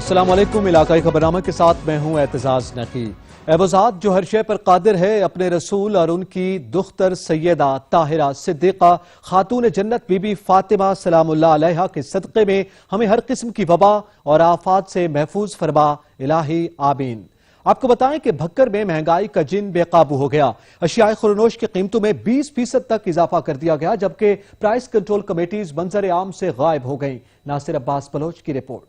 السلام علیکم، علاقائی خبرنامہ کے ساتھ میں ہوں اعتزاز نقی۔ اے وہ ذات جو ہر شے پر قادر ہے، اپنے رسول اور ان کی دختر سیدہ طاہرہ صدیقہ خاتون جنت بی بی فاطمہ سلام اللہ علیہا کے صدقے میں ہمیں ہر قسم کی وبا اور آفات سے محفوظ فرما، الہی آمین۔ آپ کو بتائیں کہ بھکر میں مہنگائی کا جن بے قابو ہو گیا۔ اشیاء خورنوش کی قیمتوں میں 20% تک اضافہ کر دیا گیا، جبکہ پرائس کنٹرول کمیٹیز منظر عام سے غائب ہو گئیں۔ ناصر عباس بلوچ کی رپورٹ۔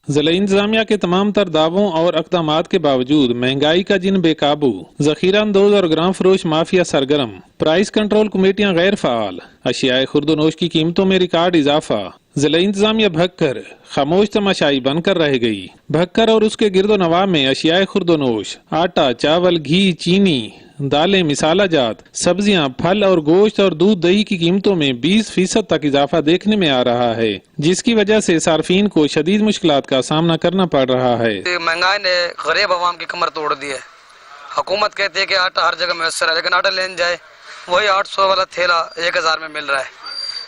ضلع انتظامیہ کے تمام تر دعووں اور اقدامات کے باوجود مہنگائی کا جن بے قابو، ذخیرہ اندوز اور گرام فروش مافیا سرگرم، پرائس کنٹرول کمیٹیاں غیر فعال، اشیاء خرد و نوش کی قیمتوں میں ریکارڈ اضافہ۔ ضلع انتظامیہ بھکر خاموش تماشائی بن کر رہ گئی۔ بھکر اور اس کے گرد و نواح میں اشیاء خرد و نوش، آٹا، چاول، گھی، چینی، دالیں، مسالہ جات، سبزیاں، پھل اور گوشت اور دودھ دہی کی قیمتوں میں 20% تک اضافہ دیکھنے میں آ رہا ہے، جس کی وجہ سے صارفین کو شدید مشکلات کا سامنا کرنا پڑ رہا ہے۔ مہنگائی نے غریب عوام کی کمر توڑ دی ہے۔ حکومت کہتی ہے کہ آٹا ہر جگہ میسر ہے، لیکن آٹا لینے جائے وہی 800 والا تھیلا 1000 میں مل رہا ہے۔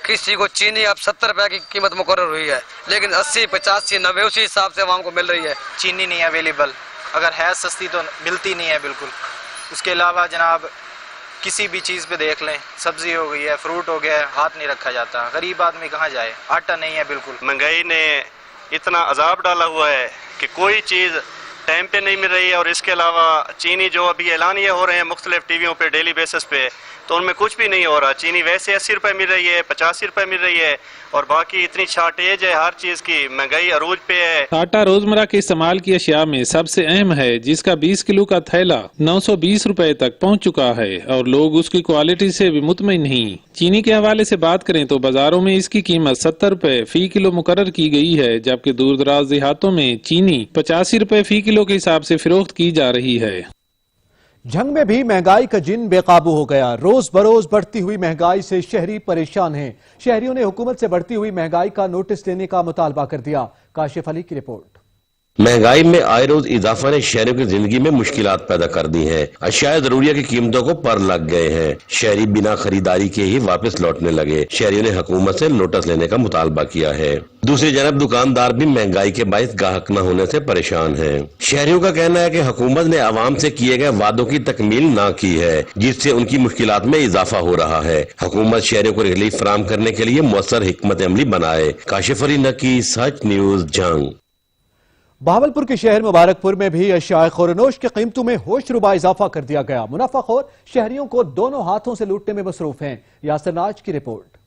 کسی کو چینی اب 70 روپے کی قیمت مقرر ہوئی ہے، لیکن 80، 85، 90 اسی حساب سے عوام کو مل رہی ہے۔ چینی نہیں اویلیبل، اگر ہے سستی تو ملتی نہیں ہے بالکل۔ اس کے علاوہ جناب کسی بھی چیز پہ دیکھ لیں، سبزی ہو گئی ہے، فروٹ ہو گیا ہے، ہاتھ نہیں رکھا جاتا۔ غریب آدمی کہاں جائے؟ آٹا نہیں ہے بالکل۔ مہنگائی نے اتنا عذاب ڈالا ہوا ہے کہ کوئی چیز ٹائم پہ نہیں مل رہی ہے، اور اس کے علاوہ چینی جو ابھی اعلانیہ ہو رہے ہیں مختلف ٹی ویوں پہ ڈیلی بیسس پہ، تو ان میں کچھ بھی نہیں ہو رہا۔ چینی ویسے 80 روپے مل رہی ہے، 85 روپے مل رہی ہے، اور باقی اتنی شارٹیج ہے ہر چیز کی، مہنگائی عروج پہ ہے۔ آٹا روزمرہ کے استعمال کی اشیاء میں سب سے اہم ہے، جس کا 20 کلو کا تھیلا 920 روپے تک پہنچ چکا ہے، اور لوگ اس کی کوالٹی سے بھی مطمئن نہیں۔ چینی کے حوالے سے بات کریں تو بازاروں میں اس کی قیمت 70 روپے فی کلو مقرر کی گئی ہے، جبکہ دور دراز دیہاتوں میں چینی 85 روپے فی کلو کے حساب سے فروخت کی جا رہی ہے۔ جھنگ میں بھی مہنگائی کا جن بے قابو ہو گیا۔ روز بروز بڑھتی ہوئی مہنگائی سے شہری پریشان ہیں۔ شہریوں نے حکومت سے بڑھتی ہوئی مہنگائی کا نوٹس لینے کا مطالبہ کر دیا۔ کاشف علی کی رپورٹ۔ مہنگائی میں آئے روز اضافہ نے شہریوں کی زندگی میں مشکلات پیدا کر دی ہیں۔ اشیاء ضروریہ کی قیمتوں کو پر لگ گئے ہیں۔ شہری بنا خریداری کے ہی واپس لوٹنے لگے۔ شہریوں نے حکومت سے نوٹس لینے کا مطالبہ کیا ہے۔ دوسری جانب دکاندار بھی مہنگائی کے باعث گاہک نہ ہونے سے پریشان ہیں۔ شہریوں کا کہنا ہے کہ حکومت نے عوام سے کیے گئے وعدوں کی تکمیل نہ کی ہے، جس سے ان کی مشکلات میں اضافہ ہو رہا ہے۔ حکومت شہریوں کو ریلیف فراہم کرنے کے لیے مؤثر حکمت عملی بنائے۔ کاشف علی نقی، سچ نیوز، جنگ۔ بہاولپور کے شہر مبارک پور میں بھی اشیاء خورنوش کی قیمتوں میں ہوش ربا اضافہ کر دیا گیا۔ منافع خور شہریوں کو دونوں ہاتھوں سے لوٹنے میں مصروف ہیں۔ یاسر ناج کی رپورٹ۔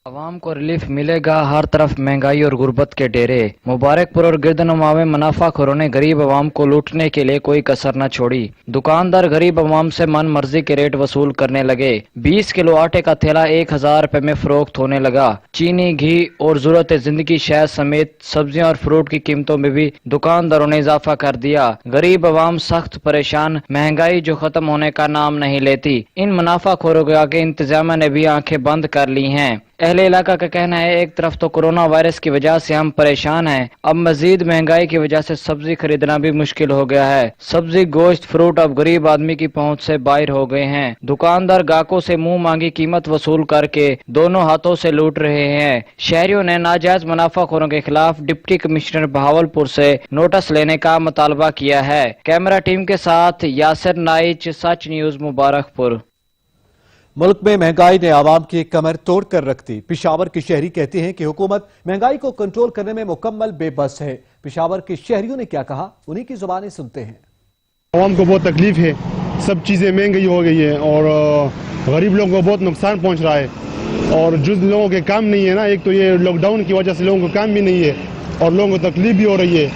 عوام کو ریلیف ملے گا، ہر طرف مہنگائی اور غربت کے ڈیرے۔ مبارک پور اور گردنواں میں منافع خوروں نے غریب عوام کو لوٹنے کے لیے کوئی کسر نہ چھوڑی۔ دکاندار غریب عوام سے من مرضی کے ریٹ وصول کرنے لگے۔ 20 کلو آٹے کا تھیلا 1000 روپے میں فروخت ہونے لگا۔ چینی، گھی اور ضرورت زندگی شہد سمیت سبزیاں اور فروٹ کی قیمتوں میں بھی دکانداروں نے اضافہ کر دیا۔ غریب عوام سخت پریشان، مہنگائی جو ختم ہونے کا نام نہیں لیتی۔ ان منافع خوروں کے آگے انتظامیہ نے بھی آنکھیں بند کر لی ہیں۔ اہل علاقہ کا کہنا ہے، ایک طرف تو کورونا وائرس کی وجہ سے ہم پریشان ہیں، اب مزید مہنگائی کی وجہ سے سبزی خریدنا بھی مشکل ہو گیا ہے۔ سبزی، گوشت، فروٹ اب غریب آدمی کی پہنچ سے باہر ہو گئے ہیں۔ دکاندار گاہکوں سے منہ مانگی قیمت وصول کر کے دونوں ہاتھوں سے لوٹ رہے ہیں۔ شہریوں نے ناجائز منافع خوروں کے خلاف ڈپٹی کمشنر بہاولپور سے نوٹس لینے کا مطالبہ کیا ہے۔ کیمرہ ٹیم کے ساتھ یاسر نائچ، سچ نیوز، مبارک پور۔ ملک میں مہنگائی نے عوام کی کمر توڑ کر رکھ دی۔ پشاور کے شہری کہتے ہیں کہ حکومت مہنگائی کو کنٹرول کرنے میں مکمل بے بس ہے۔ پشاور کے شہریوں نے کیا کہا، انہی کی زبانیں سنتے ہیں۔ عوام کو بہت تکلیف ہے، سب چیزیں مہنگی ہو گئی ہیں، اور غریب لوگوں کو بہت نقصان پہنچ رہا ہے۔ اور جو لوگوں کے کام نہیں ہے نا، ایک تو یہ لاک ڈاؤن کی وجہ سے لوگوں کو کام بھی نہیں ہے اور لوگوں کو تکلیف بھی ہو رہی ہے۔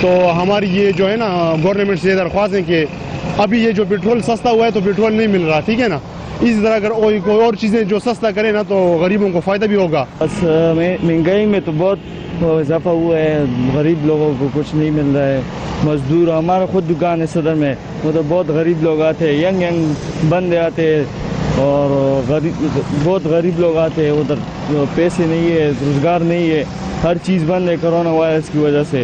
تو ہماری یہ جو ہے نا گورنمنٹ سے درخواست ہے کہ ابھی یہ جو پیٹرول سستا ہوا ہے تو پیٹرول نہیں مل رہا، ٹھیک ہے نا، اسی طرح اگر کوئی اور چیزیں جو سستا کرے نا تو غریبوں کو فائدہ بھی ہوگا۔ بس مہنگائی میں تو بہت اضافہ ہوا ہے، غریب لوگوں کو کچھ نہیں مل رہا ہے۔ مزدور، ہمارا خود دکان ہے صدر میں، وہ تو بہت غریب لوگ آتے ہیں، ینگ بندے آتے ہیں، اور بہت غریب لوگ آتے ہیں، ادھر پیسے نہیں ہے، روزگار نہیں ہے، ہر چیز بند ہے کورونا وائرس کی وجہ سے۔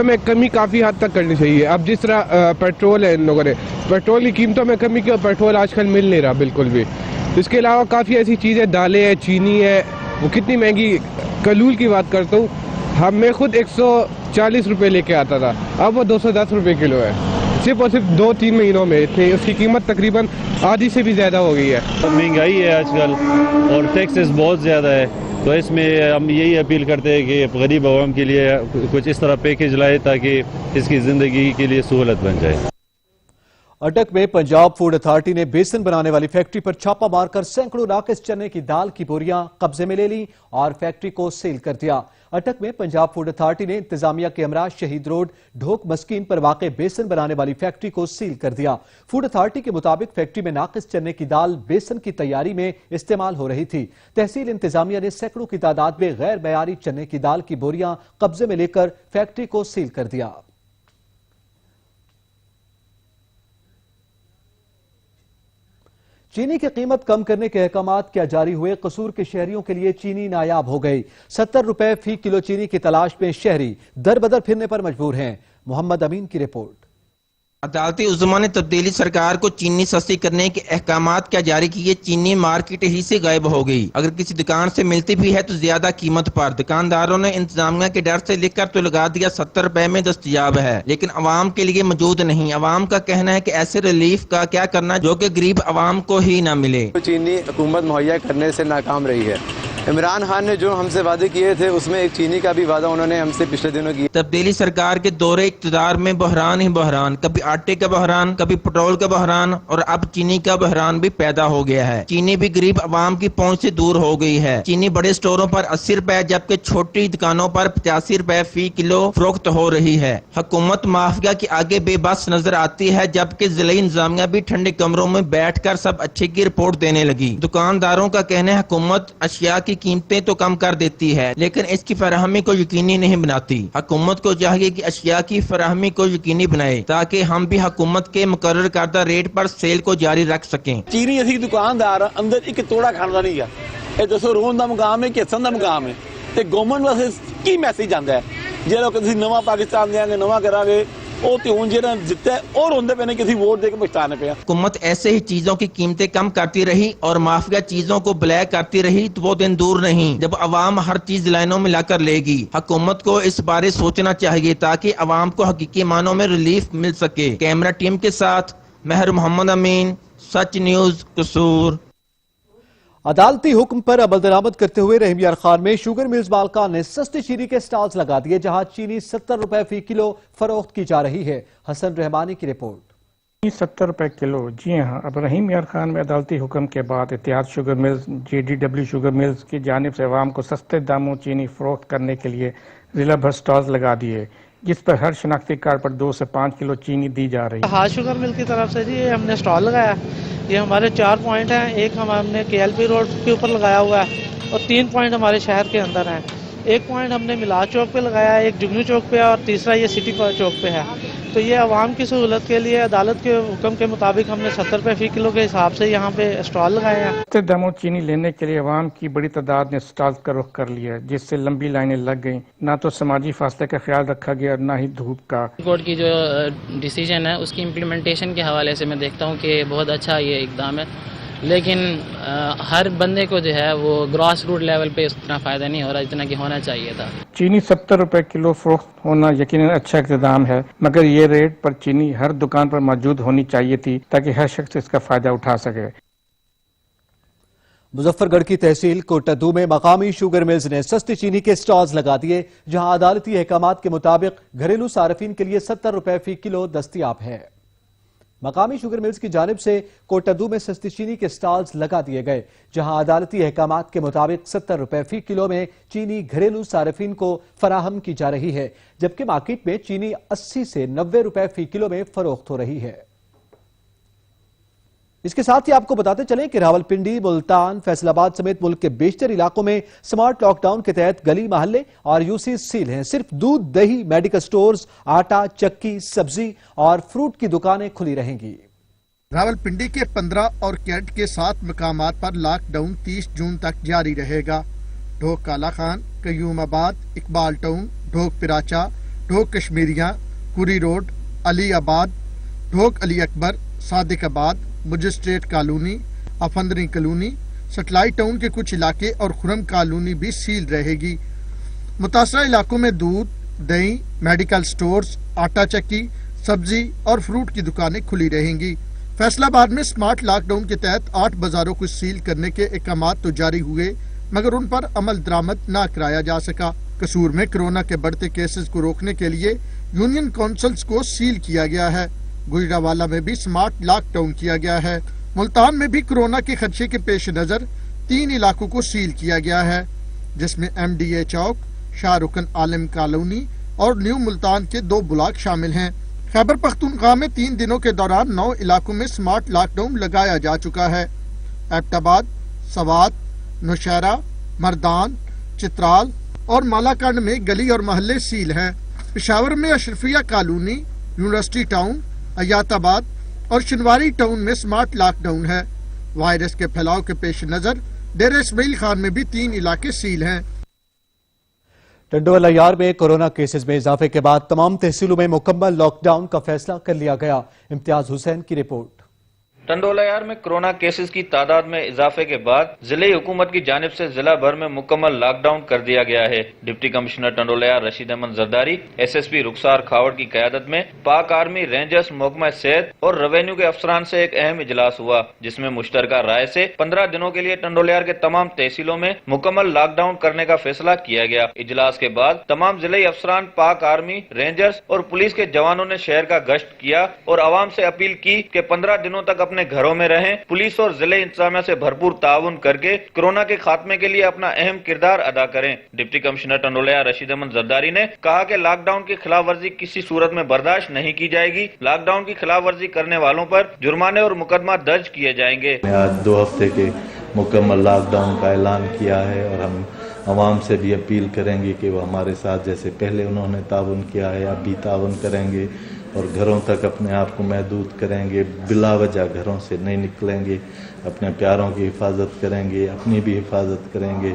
میں کمی کافی حد تک کرنی چاہیے۔ اب جس طرح پیٹرول ہے، ان لوگوں نے پیٹرول کی قیمتوں میں کمی کی، اور پیٹرول آج کل مل نہیں رہا بالکل بھی۔ اس کے علاوہ کافی ایسی چیزیں، دالیں ہیں، چینی ہے، وہ کتنی مہنگی، کلول کی بات کرتا ہوں میں خود 140 روپے لے کے آتا تھا، اب وہ 210 روپے کلو ہے، صرف اور صرف 2-3 مہینوں میں اس کی قیمت تقریباً آدھی سے بھی زیادہ ہو گئی ہے۔ مہنگائی ہے آج کل اور ٹیکسز بہت زیادہ ہے، تو اس میں ہم یہی اپیل کرتے ہیں کہ غریب عوام کے لیے کچھ اس طرح پیکیج لائے تاکہ اس کی زندگی کے لیے سہولت بن جائے۔ اٹک میں پنجاب فوڈ اتھارٹی نے بیسن بنانے والی فیکٹری پر چھاپا مار کر سینکڑوں ناقص چنے کی دال کی بوریاں قبضے میں لے لی اور فیکٹری کو سیل کر دیا۔ اٹک میں پنجاب فوڈ اتھارٹی نے انتظامیہ کے ہمراہ شہید روڈ ڈھوک مسکین پر واقع بیسن بنانے والی فیکٹری کو سیل کر دیا۔ فوڈ اتھارٹی کے مطابق فیکٹری میں ناقص چنے کی دال بیسن کی تیاری میں استعمال ہو رہی تھی۔ تحصیل انتظامیہ نے سینکڑوں کی تعداد میں غیر معیاری چنے کی دال کی بوریاں قبضے میں لے کر فیکٹری کو سیل کر دیا۔ چینی کی قیمت کم کرنے کے احکامات کیا جاری ہوئے، قصور کے شہریوں کے لیے چینی نایاب ہو گئی۔ 70 روپے فی کلو چینی کی تلاش میں شہری در بدر پھرنے پر مجبور ہیں۔ محمد امین کی رپورٹ۔ عدالت عظمیٰ نے تبدیلی سرکار کو چینی سستی کرنے کے احکامات کیا جاری کیے، چینی مارکیٹ ہی سے غائب ہو گئی، اگر کسی دکان سے ملتی بھی ہے تو زیادہ قیمت پر۔ دکانداروں نے انتظامیہ کے ڈر سے لکھ کر تو لگا دیا 70 روپے میں دستیاب ہے، لیکن عوام کے لیے موجود نہیں۔ عوام کا کہنا ہے کہ ایسے ریلیف کا کیا کرنا جو کہ غریب عوام کو ہی نہ ملے۔ چینی حکومت مہیا کرنے سے ناکام رہی ہے۔ عمران خان نے جو ہم سے وعدے کیے تھے اس میں ایک چینی کا بھی وعدہ انہوں نے ہم سے پچھلے دنوں کیا۔ تبدیلی سرکار کے دور اقتدار میں بحران ہی بحران، کبھی آٹے کا بحران، کبھی پٹرول کا بحران اور اب چینی کا بحران بھی پیدا ہو گیا ہے۔ چینی بھی غریب عوام کی پہنچ سے دور ہو گئی ہے۔ چینی بڑے سٹوروں پر 80 روپے جبکہ چھوٹی دکانوں پر 85 روپے فی کلو فروخت ہو رہی ہے۔ حکومت مافیا کے آگے بے بس نظر آتی ہے، جبکہ ضلعی انتظامیہ بھی ٹھنڈے کمروں میں بیٹھ کر سب اچھے کی رپورٹ دینے لگی۔ دکانداروں کا کہنا ہے حکومت اشیاء کی قیمتیں تو کم کر دیتی ہے لیکن اس کی فراہمی کو یقینی نہیں بناتی۔ حکومت کو چاہیے کہ اشیاء کی فراہمی کو یقینی بنائے تاکہ ہم بھی حکومت کے مقرر کردہ ریٹ پر سیل کو جاری رکھ سکیں۔ چینی اسی دکاندار اندر ایک توڑا کھانا نہیں ہے، یہ دسو رون دا مقام ہے کہ حسن دا مقام ہے، تے گورنمنٹ واسطے کی میسج آندا ہے جے لوگ کسی نواں پاکستان دیاں گے نواں کرا گے او تے ہن جڑا جتے اور ہوندے پے نے کسی ووٹ دے کے پچھتانے پے۔ حکومت ایسے ہی چیزوں کی قیمتیں کم کرتی رہی اور مافیا چیزوں کو بلیک کرتی رہی تو وہ دن دور نہیں جب عوام ہر چیز لائنوں میں لا کر لے گی۔ حکومت کو اس بارے سوچنا چاہیے تاکہ عوام کو حقیقی معنوں میں ریلیف مل سکے۔ کیمرہ ٹیم کے ساتھ مہر محمد امین، سچ نیوز، قصور۔ عدالتی حکم پر عمل درآمد کرتے ہوئے رحیم یار خان میں شوگر ملز مالکان نے سستی چینی کے سٹالز لگا دیے جہاں چینی 70 روپے فی کلو فروخت کی جا رہی ہے۔ حسن رحمانی کی رپورٹ۔ 70 روپے کلو، جی ہاں، اب رحیم یار خان میں عدالتی حکم کے بعد اتحاد sugar mills JDW sugar mills کی جانب سے عوام کو سستے داموں چینی فروخت کرنے کے لیے ضلع بھر سٹالز لگا دیے جس پر ہر شناختی کارڈ پر 2 سے 5 کلو چینی دی جا رہی ہے۔ اتحاد شوگر مل کی طرف سے جی ہم نے سٹال لگایا، یہ ہمارے 4 پوائنٹ ہیں، ایک ہم نے KLP روڈ کے اوپر لگایا ہوا ہے اور 3 پوائنٹ ہمارے شہر کے اندر ہیں۔ ایک پوائنٹ ہم نے ملاد چوک پہ لگایا ہے، ایک جگنو چوک پہ اور تیسرا یہ سٹی چوک پہ ہے۔ تو یہ عوام کی سہولت کے لیے عدالت کے حکم کے مطابق ہم نے 70 روپے فی کلو کے حساب سے یہاں پہ اسٹال لگائے ہیں۔ سستے داموں چینی لینے کے لیے عوام کی بڑی تعداد نے سٹالز کا رخ کر لیا جس سے لمبی لائنیں لگ گئیں، نہ تو سماجی فاصلے کا خیال رکھا گیا اور نہ ہی دھوپ کا۔ کورٹ کی جو ڈیسیجن ہے اس کی امپلیمنٹیشن کے حوالے سے میں دیکھتا ہوں کہ بہت اچھا یہ اقدام ہے، لیکن ہر بندے کو جو ہے وہ گراس روٹ لیول پہ اتنا فائدہ نہیں ہو رہا جتنا کہ ہونا چاہیے تھا۔ چینی 70 روپے کلو فروخت ہونا یقیناً اچھا اقتدام ہے، مگر یہ ریٹ پر چینی ہر دکان پر موجود ہونی چاہیے تھی تاکہ ہر شخص اس کا فائدہ اٹھا سکے۔ مظفر گڑھ کی تحصیل کوٹدو میں مقامی شوگر ملز نے سستی چینی کے سٹالز لگا دیے جہاں عدالتی احکامات کے مطابق گھریلو صارفین کے لیے 70 روپے فی کلو دستیاب ہے۔ مقامی شوگر ملز کی جانب سے کوٹدو میں سستی چینی کے سٹالز لگا دیے گئے جہاں عدالتی احکامات کے مطابق 70 روپے فی کلو میں چینی گھریلو صارفین کو فراہم کی جا رہی ہے جبکہ مارکیٹ میں چینی 80 سے 90 روپے فی کلو میں فروخت ہو رہی ہے۔ اس کے ساتھ ہی آپ کو بتاتے چلیں کہ راولپنڈی، ملتان، فیصل آباد سمیت ملک کے بیشتر علاقوں میں سمارٹ لاک ڈاؤن کے تحت گلی محلے اور UC سیل ہیں۔ صرف دودھ، دہی، میڈیکل سٹورز، آٹا، چکی، سبزی اور فروٹ کی دکانیں کھلی رہیں گی۔ راولپنڈی کے 15 اور کیڈ کے 7 مقامات پر لاک ڈاؤن 30 جون تک جاری رہے گا۔ ڈھوک کالا خان، قیوم آباد، اقبال ٹاؤن، ڈھوک پراچا، ڈھوک کشمیریاں، کوری روڈ، علی آباد، ڈھوک علی اکبر، صادق آباد، مجسٹریٹ کالونی، افندری کالونی، سٹلائی ٹاؤن کے کچھ علاقے اور خرم کالونی بھی سیل رہے گی۔ मुतासरा इलाकों में दूध, दही, मेडिकल स्टोर्स, आटा चक्की, सब्जी और फ्रूट की दुकानें खुली रहेंगी। फैसलाबाद में स्मार्ट लॉकडाउन के तहत 8 बाजारों को सील करने के अहकामात तो जारी हुए, मगर उन पर अमल दरामद न कराया जा सका। कसूर में कोरोना के बढ़ते केसेस को रोकने के लिए यूनियन काउंसिल्स को सील किया गया है। गुजरावाला में भी स्मार्ट लॉकडाउन किया गया है। मुल्तान में भी कोरोना के खदशे के पेश नजर 3 इलाकों को सील किया गया है, जिसमें MDA चौक, शाहरुखन आलम कॉलोनी और न्यू मुल्तान के 2 ब्लॉक शामिल हैं। खैबर पख्तूनख्वा में 3 दिनों के दौरान 9 इलाकों में स्मार्ट लॉकडाउन लगाया जा चुका है। एबटाबाद, सवात, नौशहरा, मर्दान, चित्राल और मालाकंड में गली और मोहल्ले सील हैं। पेशावर में अशरफिया कॉलोनी, यूनिवर्सिटी टाउन, अयाताबाद और शनवारी टाउन में स्मार्ट लॉकडाउन है। वायरस के फैलाव के पेश नजर डेरा इस्माइल खान में भी 3 इलाके सील हैं। टंडोलायार में कोरोना केसेस में इजाफे के बाद तमाम तहसीलों में मुकम्मल लॉकडाउन का फैसला कर लिया गया। इम्तियाज हुसैन की रिपोर्ट। टंडोलायार में कोरोना केसेस की तादाद में इजाफे के बाद जिले हुकूमत की जानिब से जिला भर में मुकम्मल लॉकडाउन कर दिया गया है। Deputy commissioner Tando Allahyar Rashid Ahmed Zardari, SSP Rukhsar Khawar की क़यादत में पाक आर्मी, रेंजर्स, महकमा सेहत और रेवेन्यू के अफसरान से एक अहम इजलास हुआ, जिसमें मुश्तरका राय से 15 दिनों के लिए टंडोलायार के तमाम तहसीलों में मुकम्मल लॉकडाउन करने का फैसला किया गया। इजलास के बाद तमाम जिले अफसरान, पाक आर्मी, रेंजर्स और पुलिस के जवानों ने शहर का गश्त किया और आवाम से अपील की कि 15 दिनों तक अपने घरों में रहें। पुलिस और जिले इंतजामिया से भरपूर ताउन करके कोरोना के खात्मे के लिए अपना अहम किरदार अदा करें। डिप्टी कमिश्नर टंडोलायार रशीद अहमद जरदारी ने कहा कि लॉकडाउन की खिलाफ वर्जी किसी सूरत में बर्दाश्त नहीं की जाएगी। लॉकडाउन की खिलाफ वर्जी करने वालों पर जुर्माने और मुकदमा दर्ज किए जाएंगे। आज 2 हफ्ते के मुकम्मल लॉकडाउन का ऐलान किया है और हम आवाम से भी अपील करेंगे कि वो हमारे साथ जैसे पहले उन्होंने ताउन किया है अब भी ताउन करेंगे और घरों तक अपने आप को महदूद करेंगे, बिला वजह घरों से नहीं निकलेंगे, अपने प्यारों की हिफाजत करेंगे, अपनी भी हिफाजत करेंगे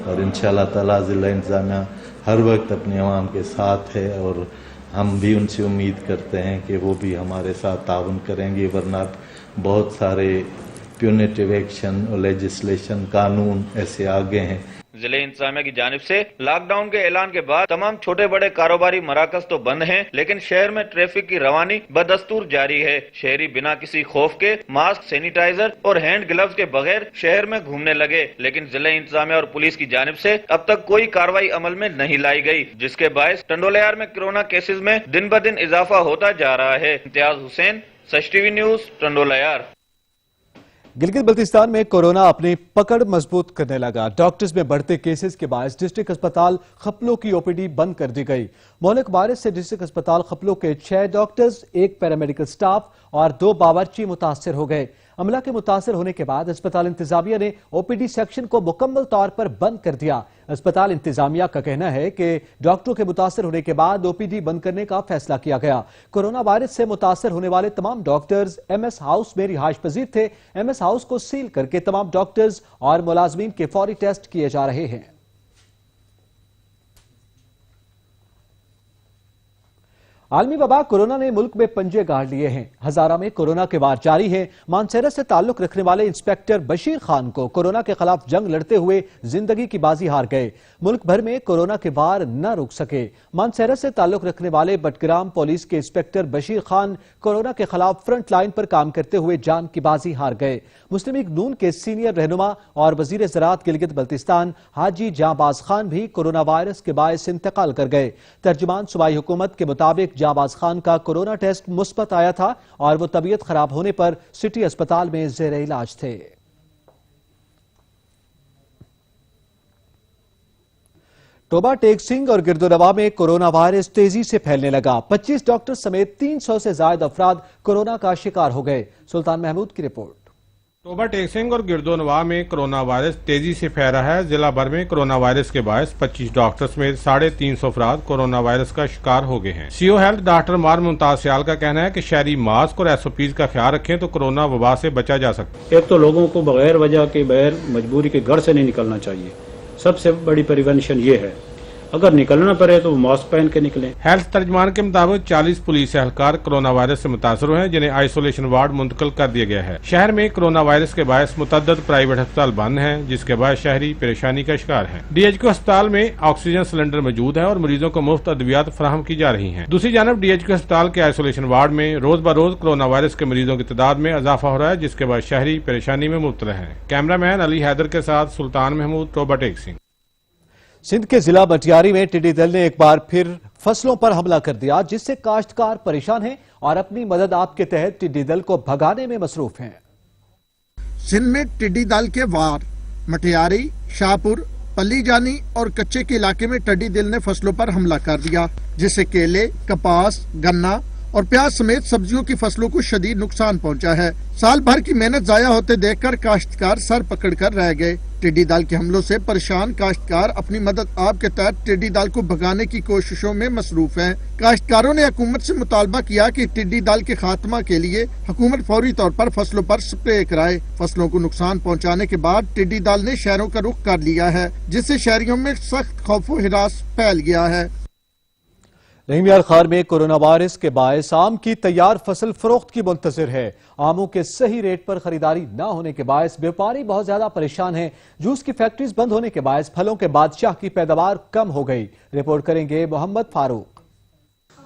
और इंशाअल्लाह ताला ज़िला इंतज़ामिया हर वक्त अपने आवाम के साथ है और हम भी उनसे उम्मीद करते हैं कि वो भी हमारे साथ ताउन करेंगे, वरना बहुत सारे प्यूनिटिव एक्शन और लेजिस्लेशन कानून ऐसे आगे हैं। जिले इंतजामिया की जानिब से लॉकडाउन के ऐलान के बाद तमाम छोटे बड़े कारोबारी मराकज तो बंद हैं, लेकिन शहर में ट्रैफिक की रवानी बदस्तूर जारी है। शहरी बिना किसी खौफ के मास्क, सैनिटाइजर और हैंड ग्लव्स के बगैर शहर में घूमने लगे, लेकिन जिले इंतजामिया और पुलिस की जानिब से अब तक कोई कार्रवाई अमल में नहीं लाई गई, जिसके बायस टंडोलायार में कोरोना केसेस में दिन ब दिन इजाफा होता जा रहा है। इम्तियाज हुसैन, सच टीवी न्यूज, टंडोलायार। गिलगित बल्तिस्तान में कोरोना अपनी पकड़ मजबूत करने लगा। डॉक्टर्स में बढ़ते केसेस के बायस डिस्ट्रिक्ट अस्पताल खपलो की OPD बंद कर दी गई। मोहलिक वायरस से डिस्ट्रिक्ट अस्पताल खपलो के 6 डॉक्टर्स, 1 पैरामेडिकल स्टाफ और 2 बावर्ची मुतासर हो गए। अमला के मुतासर होने के बाद अस्पताल इंतजामिया ने OPD सेक्शन को मुकम्मल तौर पर बंद कर दिया। अस्पताल इंतजामिया का कहना है कि डॉक्टरों के मुतासर होने के बाद OPD बंद करने का फैसला किया गया। कोरोना वायरस से मुतासर होने वाले तमाम डॉक्टर्स MS हाउस में रिहाइश पजीर थे। MS हाउस को सील करके तमाम डॉक्टर्स और मुलाजमीन के फौरी टेस्ट किए जा रहे हैं। आलमी वबा कोरोना ने मुल्क में पंजे गाड़ लिए हैं। हजारा में कोरोना के वार जारी है। मानसेरा से ताल्लुक रखने वाले इंस्पेक्टर बशीर खान को कोरोना के खिलाफ जंग लड़ते हुए जिंदगी की बाजी हार गए। मुल्क भर में कोरोना के वार न रुक सके। मानसेरा से ताल्लुक रखने वाले बटग्राम पुलिस के इंस्पेक्टर बशीर खान कोरोना के खिलाफ फ्रंट लाइन पर काम करते हुए जान की बाजी हार गए। मुस्लिम लीग नून के सीनियर रहनुमा और वजीर ज़राअत गिलगित बल्तिस्तान हाजी जाबाज खान भी कोरोना वायरस के बायस इंतकाल कर गए। तर्जुमान सूबाई हुकूमत के मुताबिक जाबाज खान का कोरोना टेस्ट मुस्बत आया था और वो तबीयत खराब होने पर सिटी अस्पताल में ज़ेरे इलाज थे। टोबा, टेक सिंह और गिरदोनवा में कोरोना वायरस तेजी से फैलने लगा। 25 डॉक्टर समेत 300 से ज्यादा अफराद कोरोना का शिकार हो गए। सुल्तान महमूद की रिपोर्ट। टोबा, टेक सिंह और गिरदोनवा में कोरोना वायरस तेजी से फैल रहा है। जिला भर में कोरोना वायरस के बायस 25 डॉक्टर्स में 350 अफराद कोरोना वायरस का शिकार हो गए हैं। CO हेल्थ डॉक्टर मार मुमताज सियाल का कहना है कि शहरी मास्क और SOPs का ख्याल रखें तो कोरोना वबा से बचा जा सकता है। एक तो लोगों को बगैर वजह के, बगैर मजबूरी के घर से नहीं निकलना चाहिए। सबसे बड़ी प्रिवेंशन ये है। अगर निकलना पड़े तो मास्क पहन के निकलें। हेल्थ तर्जमान के मुताबिक 40 पुलिस एहलकार कोरोना वायरस से मुतासर हुए हैं, जिन्हें आइसोलेशन वार्ड मुंतकिल कर दिया गया है। शहर में कोरोना वायरस के बायस मुतअद्दिद प्राइवेट अस्पताल बंद हैं, जिसके बाद शहरी परेशानी का शिकार हैं। DHQ अस्पताल में ऑक्सीजन सिलेंडर मौजूद है और मरीजों को मुफ्त अद्वियात फराहम की जा रही हैं। दूसरी जानब DHQ अस्पताल के आइसोलेशन वार्ड में रोज ब रोज कोरोना वायरस के मरीजों की तादाद में इजाफा हो रहा है, जिसके बाद शहरी परेशानी में मुब्तला है। कैमरामैन अली हैदर के साथ सुल्तान महमूद, टोबा टेक सिंह। सिंध के जिला मटियारी में टिड्डी दल ने एक बार फिर फसलों पर हमला कर दिया, जिससे काश्तकार परेशान हैं और अपनी मदद आपके तहत टिड्डी दल को भगाने में मसरूफ हैं। सिंध में टिड्डी दल के वार मटियारी, शाहपुर, पल्ली जानी और कच्चे के इलाके में टिड्डी दल ने फसलों पर हमला कर दिया, जिससे केले, कपास, गन्ना और प्याज समेत सब्जियों की फसलों को शदीद नुकसान पहुंचा है। साल भर की मेहनत जाया होते देखकर काश्तकार सर पकड़कर रह गए। टिड्डी दल के हमलों से परेशान काश्तकार अपनी मदद आपके तहत टिड्डी दल को भगाने की कोशिशों में मसरूफ हैं। काश्तकारों ने हुकूमत से मुतालबा किया कि टिड्डी दल के खात्मा के लिए हुकूमत फौरी तौर पर फसलों पर स्प्रे कराए। फसलों को नुकसान पहुंचाने के बाद टिड्डी दल ने शहरों का रुख कर लिया है, जिससे शहरियों में सख्त खौफो हिरास फैल गया है। रहीम यार खान में कोरोना वायरस के बायस आम की तैयार फसल फरोख्त की मुंतज़िर है। आमों के सही रेट पर खरीदारी न होने के बायस व्यापारी बहुत ज्यादा परेशान हैं। जूस की फैक्ट्रीज बंद होने के बायस फलों के बादशाह की पैदावार कम हो गई। रिपोर्ट करेंगे मोहम्मद फारूक।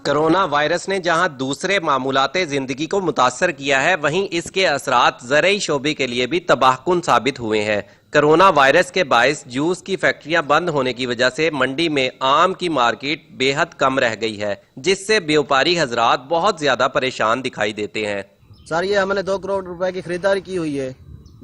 कोरोना वायरस ने जहां दूसरे मामूलाते जिंदगी को मुतासर किया है, वहीं इसके असरात ज़रई शोबे के लिए भी तबाहकुन साबित हुए हैं। कोरोना वायरस के बायस जूस की फैक्ट्रियां बंद होने की वजह से मंडी में आम की मार्केट बेहद कम रह गई है, जिससे व्यापारी हजरात बहुत ज्यादा परेशान दिखाई देते हैं। सर, ये हमने 2 करोड़ रुपए की खरीदारी की हुई है,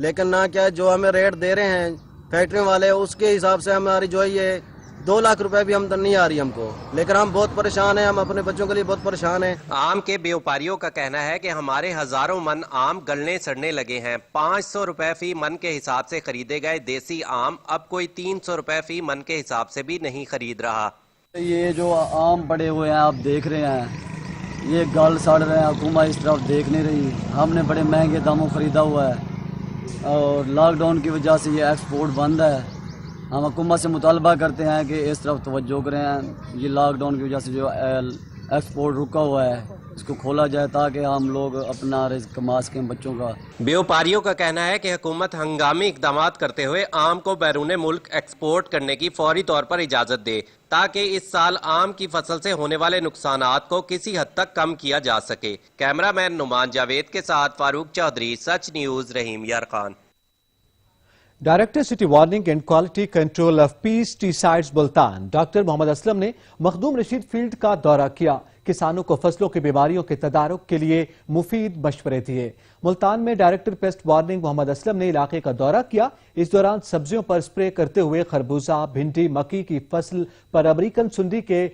लेकिन ना क्या जो हमें रेट दे रहे हैं फैक्ट्री वाले, उसके हिसाब से हमारी जो है ये 2 लाख रुपए भी आमदनी नहीं आ रही हमको, लेकिन हम बहुत परेशान हैं। हम अपने बच्चों के लिए बहुत परेशान हैं। आम के व्यापारियों का कहना है कि हमारे हजारों मन आम गलने सड़ने लगे हैं। 500 रुपए फी मन के हिसाब से खरीदे गए देसी आम अब कोई 300 रुपए फी मन के हिसाब से भी नहीं खरीद रहा। ये जो आम पड़े हुए हैं आप देख रहे हैं, ये गल सड़ रहे हैं, हुकूमत इस तरफ देख नहीं रही। हमने बड़े महंगे दामों खरीदा हुआ है और लॉकडाउन की वजह से ये एक्सपोर्ट बंद है। हम हुकूमत से मुतालबा करते हैं कि इस तरफ तवज्जो करें। ये लॉकडाउन की वजह से जो एक्सपोर्ट रुका हुआ है, इसको खोला जाए ताकि हम लोग अपना रिज़्क़ कमा सकें बच्चों का। व्यापारियों का कहना है कि हुकूमत हंगामी इक़दामात करते हुए आम को बैरून मुल्क एक्सपोर्ट करने की फौरी तौर पर इजाज़त दे, ताकि इस साल आम की फसल से होने वाले नुकसानात को किसी हद तक कम किया जा सके। कैमरामैन नुमान जावेद के साथ Farooq Chaudhry, Such news, Rahim Yar Khan. Director city warning and quality control of pesticides Multan doctor Mohammad Aslam ने मखदूम रशीद फील्ड का दौरा किया। किसानों को फसलों की बीमारियों के तदारुक के लिए मुफीद मशवरे दिए। मुल्तान में director pest warning Mohammad Aslam ने इलाके का दौरा किया। इस दौरान सब्जियों पर स्प्रे करते हुए खरबूजा, भिंडी, मक्की की फसल पर अमरीकन सुंडी के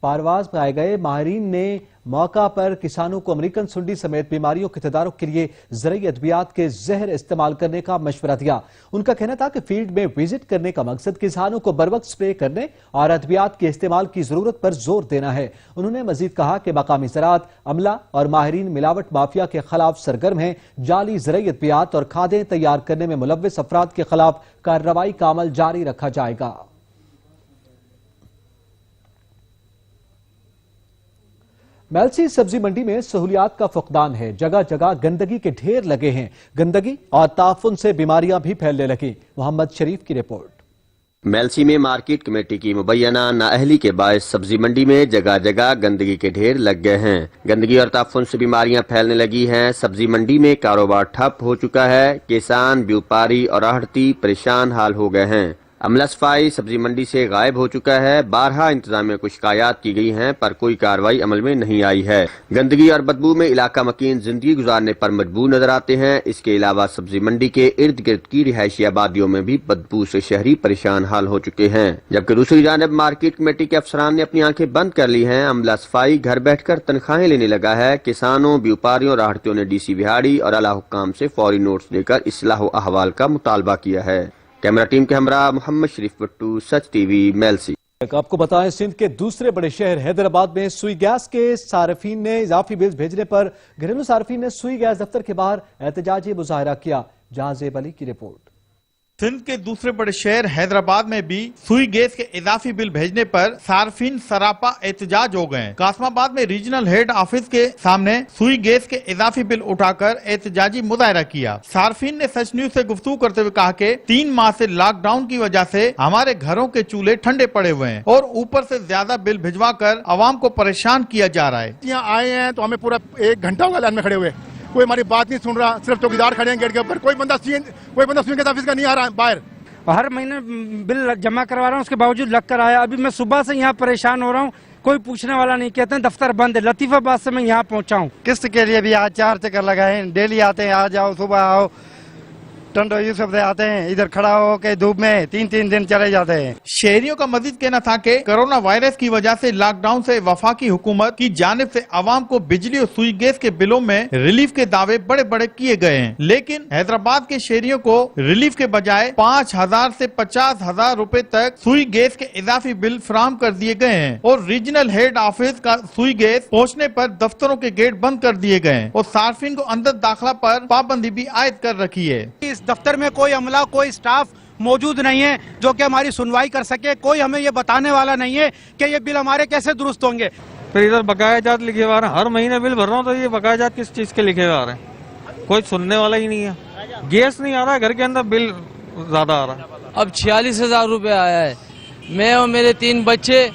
पारवाज पाए गए। माहिरीन ने मौका पर किसानों को अमरीकन सुंडी समेत बीमारियों के तदारुक के लिए ज़रई अद्वियात के जहर इस्तेमाल करने का मशवरा दिया। उनका कहना था कि फील्ड में विजिट करने का मकसद किसानों को बरवक्त स्प्रे करने और अद्वियात के इस्तेमाल की जरूरत पर जोर देना है। उन्होंने मजीद कहा कि मकामी ज़राअत अमला और माहिरीन मिलावट माफिया के खिलाफ सरगर्म हैं। जाली ज़रई अद्वियात और खादें तैयार करने में मुलव्विस अफराद के खिलाफ कार्रवाई का अमल जारी रखा जाएगा। मेलसी सब्जी मंडी में सहूलियात का फुकदान है। जगह जगह गंदगी के ढेर लगे हैं। गंदगी और ताफुन से बीमारियां भी फैलने लगी। मोहम्मद शरीफ की रिपोर्ट। मेलसी में मार्केट कमेटी की मुबैना नाअहली के बायस सब्जी मंडी में जगह जगह गंदगी के ढेर लग गए हैं। गंदगी और ताफुन से बीमारियां फैलने लगी हैं। सब्जी मंडी में कारोबार ठप हो चुका है। किसान, व्यापारी और आहड़ती परेशान हाल हो गए हैं। अमला सफाई सब्जी मंडी से गायब हो चुका है। बारहा इंतजामिया को शिकायत की गई हैं, पर कोई कार्रवाई अमल में नहीं आई है। गंदगी और बदबू में इलाका मकीन जिंदगी गुजारने पर मजबूर नजर आते हैं। इसके अलावा सब्जी मंडी के इर्द गिर्द की रिहायशी आबादियों में भी बदबू से शहरी परेशान हाल हो चुके हैं। जबकि दूसरी जानब मार्केट कमेटी के अफसरान ने अपनी आंखें बंद कर ली हैं। अमला सफाई घर बैठकर तनख्वाहें लेने लगा है। किसानों, व्यापारियों और आहड़तियों ने DC बिहाड़ी और आला हुक्काम से फौरी नोट्स देकर इस्लाह अहवाल का मुतालबा किया है। कैमरा टीम के हमरा मोहम्मद शरीफ भट्टू, सच TV, मेलसी। आपको बताएं, सिंध के दूसरे बड़े शहर हैदराबाद में सुई गैस के सार्फिन ने इजाफी बिल भेजने पर घरेलू सार्फिन ने सुई गैस दफ्तर के बाहर एहतजाजी मुजाहरा किया। जहां ज़ेब अली की रिपोर्ट। सिंध के दूसरे बड़े शहर हैदराबाद में भी सुई गैस के इजाफी बिल भेजने पर सार्फिन सरापा एहतजाज हो गए। कासमाबाद में रीजनल हेड ऑफिस के सामने सुई गैस के इजाफी बिल उठाकर एहतजाजी मुजाहरा किया। सार्फिन ने सच न्यूज से गुफ्तगू करते हुए कहा कि 3 माह से लॉकडाउन की वजह से हमारे घरों के चूल्हे ठंडे पड़े हुए हैं और ऊपर से ज्यादा बिल भिजवा कर आवाम को परेशान किया जा रहा है। यहाँ आए हैं तो हमें पूरा 1 घंटा हो गया लाइन में खड़े हुए, कोई हमारी बात नहीं सुन रहा, सिर्फ चौकीदार खड़े हैं गेट के ऊपर, कोई बंदा सुई के ऑफिस का नहीं आ रहा है बाहर। हर महीने बिल जमा करवा रहा हूँ, उसके बावजूद लग कर आया। अभी मैं सुबह से यहाँ परेशान हो रहा हूँ, कोई पूछने वाला नहीं। कहते हैं दफ्तर बंद है। लतीफाबाद से मैं यहाँ पहुँचा हूँ। किस्त के लिए भी आज 4 चक्कर लगाए, डेली आते हैं, आ जाओ सुबह आओ, टंडो यूसुफ से आते हैं, इधर खड़ा हो के धूप में 3-3 दिन चले जाते हैं। शहरियों का मजीद कहना था कि कोरोना वायरस की वजह से लॉकडाउन से वफाकी हुकूमत की जानिब से आवाम को बिजली और सुई गैस के बिलों में रिलीफ के दावे बड़े बड़े किए गए हैं, लेकिन हैदराबाद के शहरियों को रिलीफ के बजाय 5,000 से 50,000 रुपए तक सुई गैस के इजाफी बिल फराहम कर दिए गए हैं और रीजनल हेड ऑफिस का सुई गैस पहुँचने पर दफ्तरों के गेट बंद कर दिए गए और सार्फिन को अंदर दाखिला पर पाबंदी भी आयद कर रखी है। दफ्तर में कोई अमला, कोई स्टाफ मौजूद नहीं है जो कि हमारी सुनवाई कर सके। कोई हमें ये बताने वाला नहीं है कि ये बिल हमारे कैसे दुरुस्त होंगे। फिर इधर बकाया जात लिखे हुआ है, हर महीने बिल भर रहा हूँ तो ये बकाया जात किस चीज के लिखे हुआ है? कोई सुनने वाला ही नहीं है। गैस नहीं आ रहा है, घर के अंदर बिल ज्यादा आ रहा है। अब 46,000 रुपए आया है, मैं और मेरे 3 बच्चे,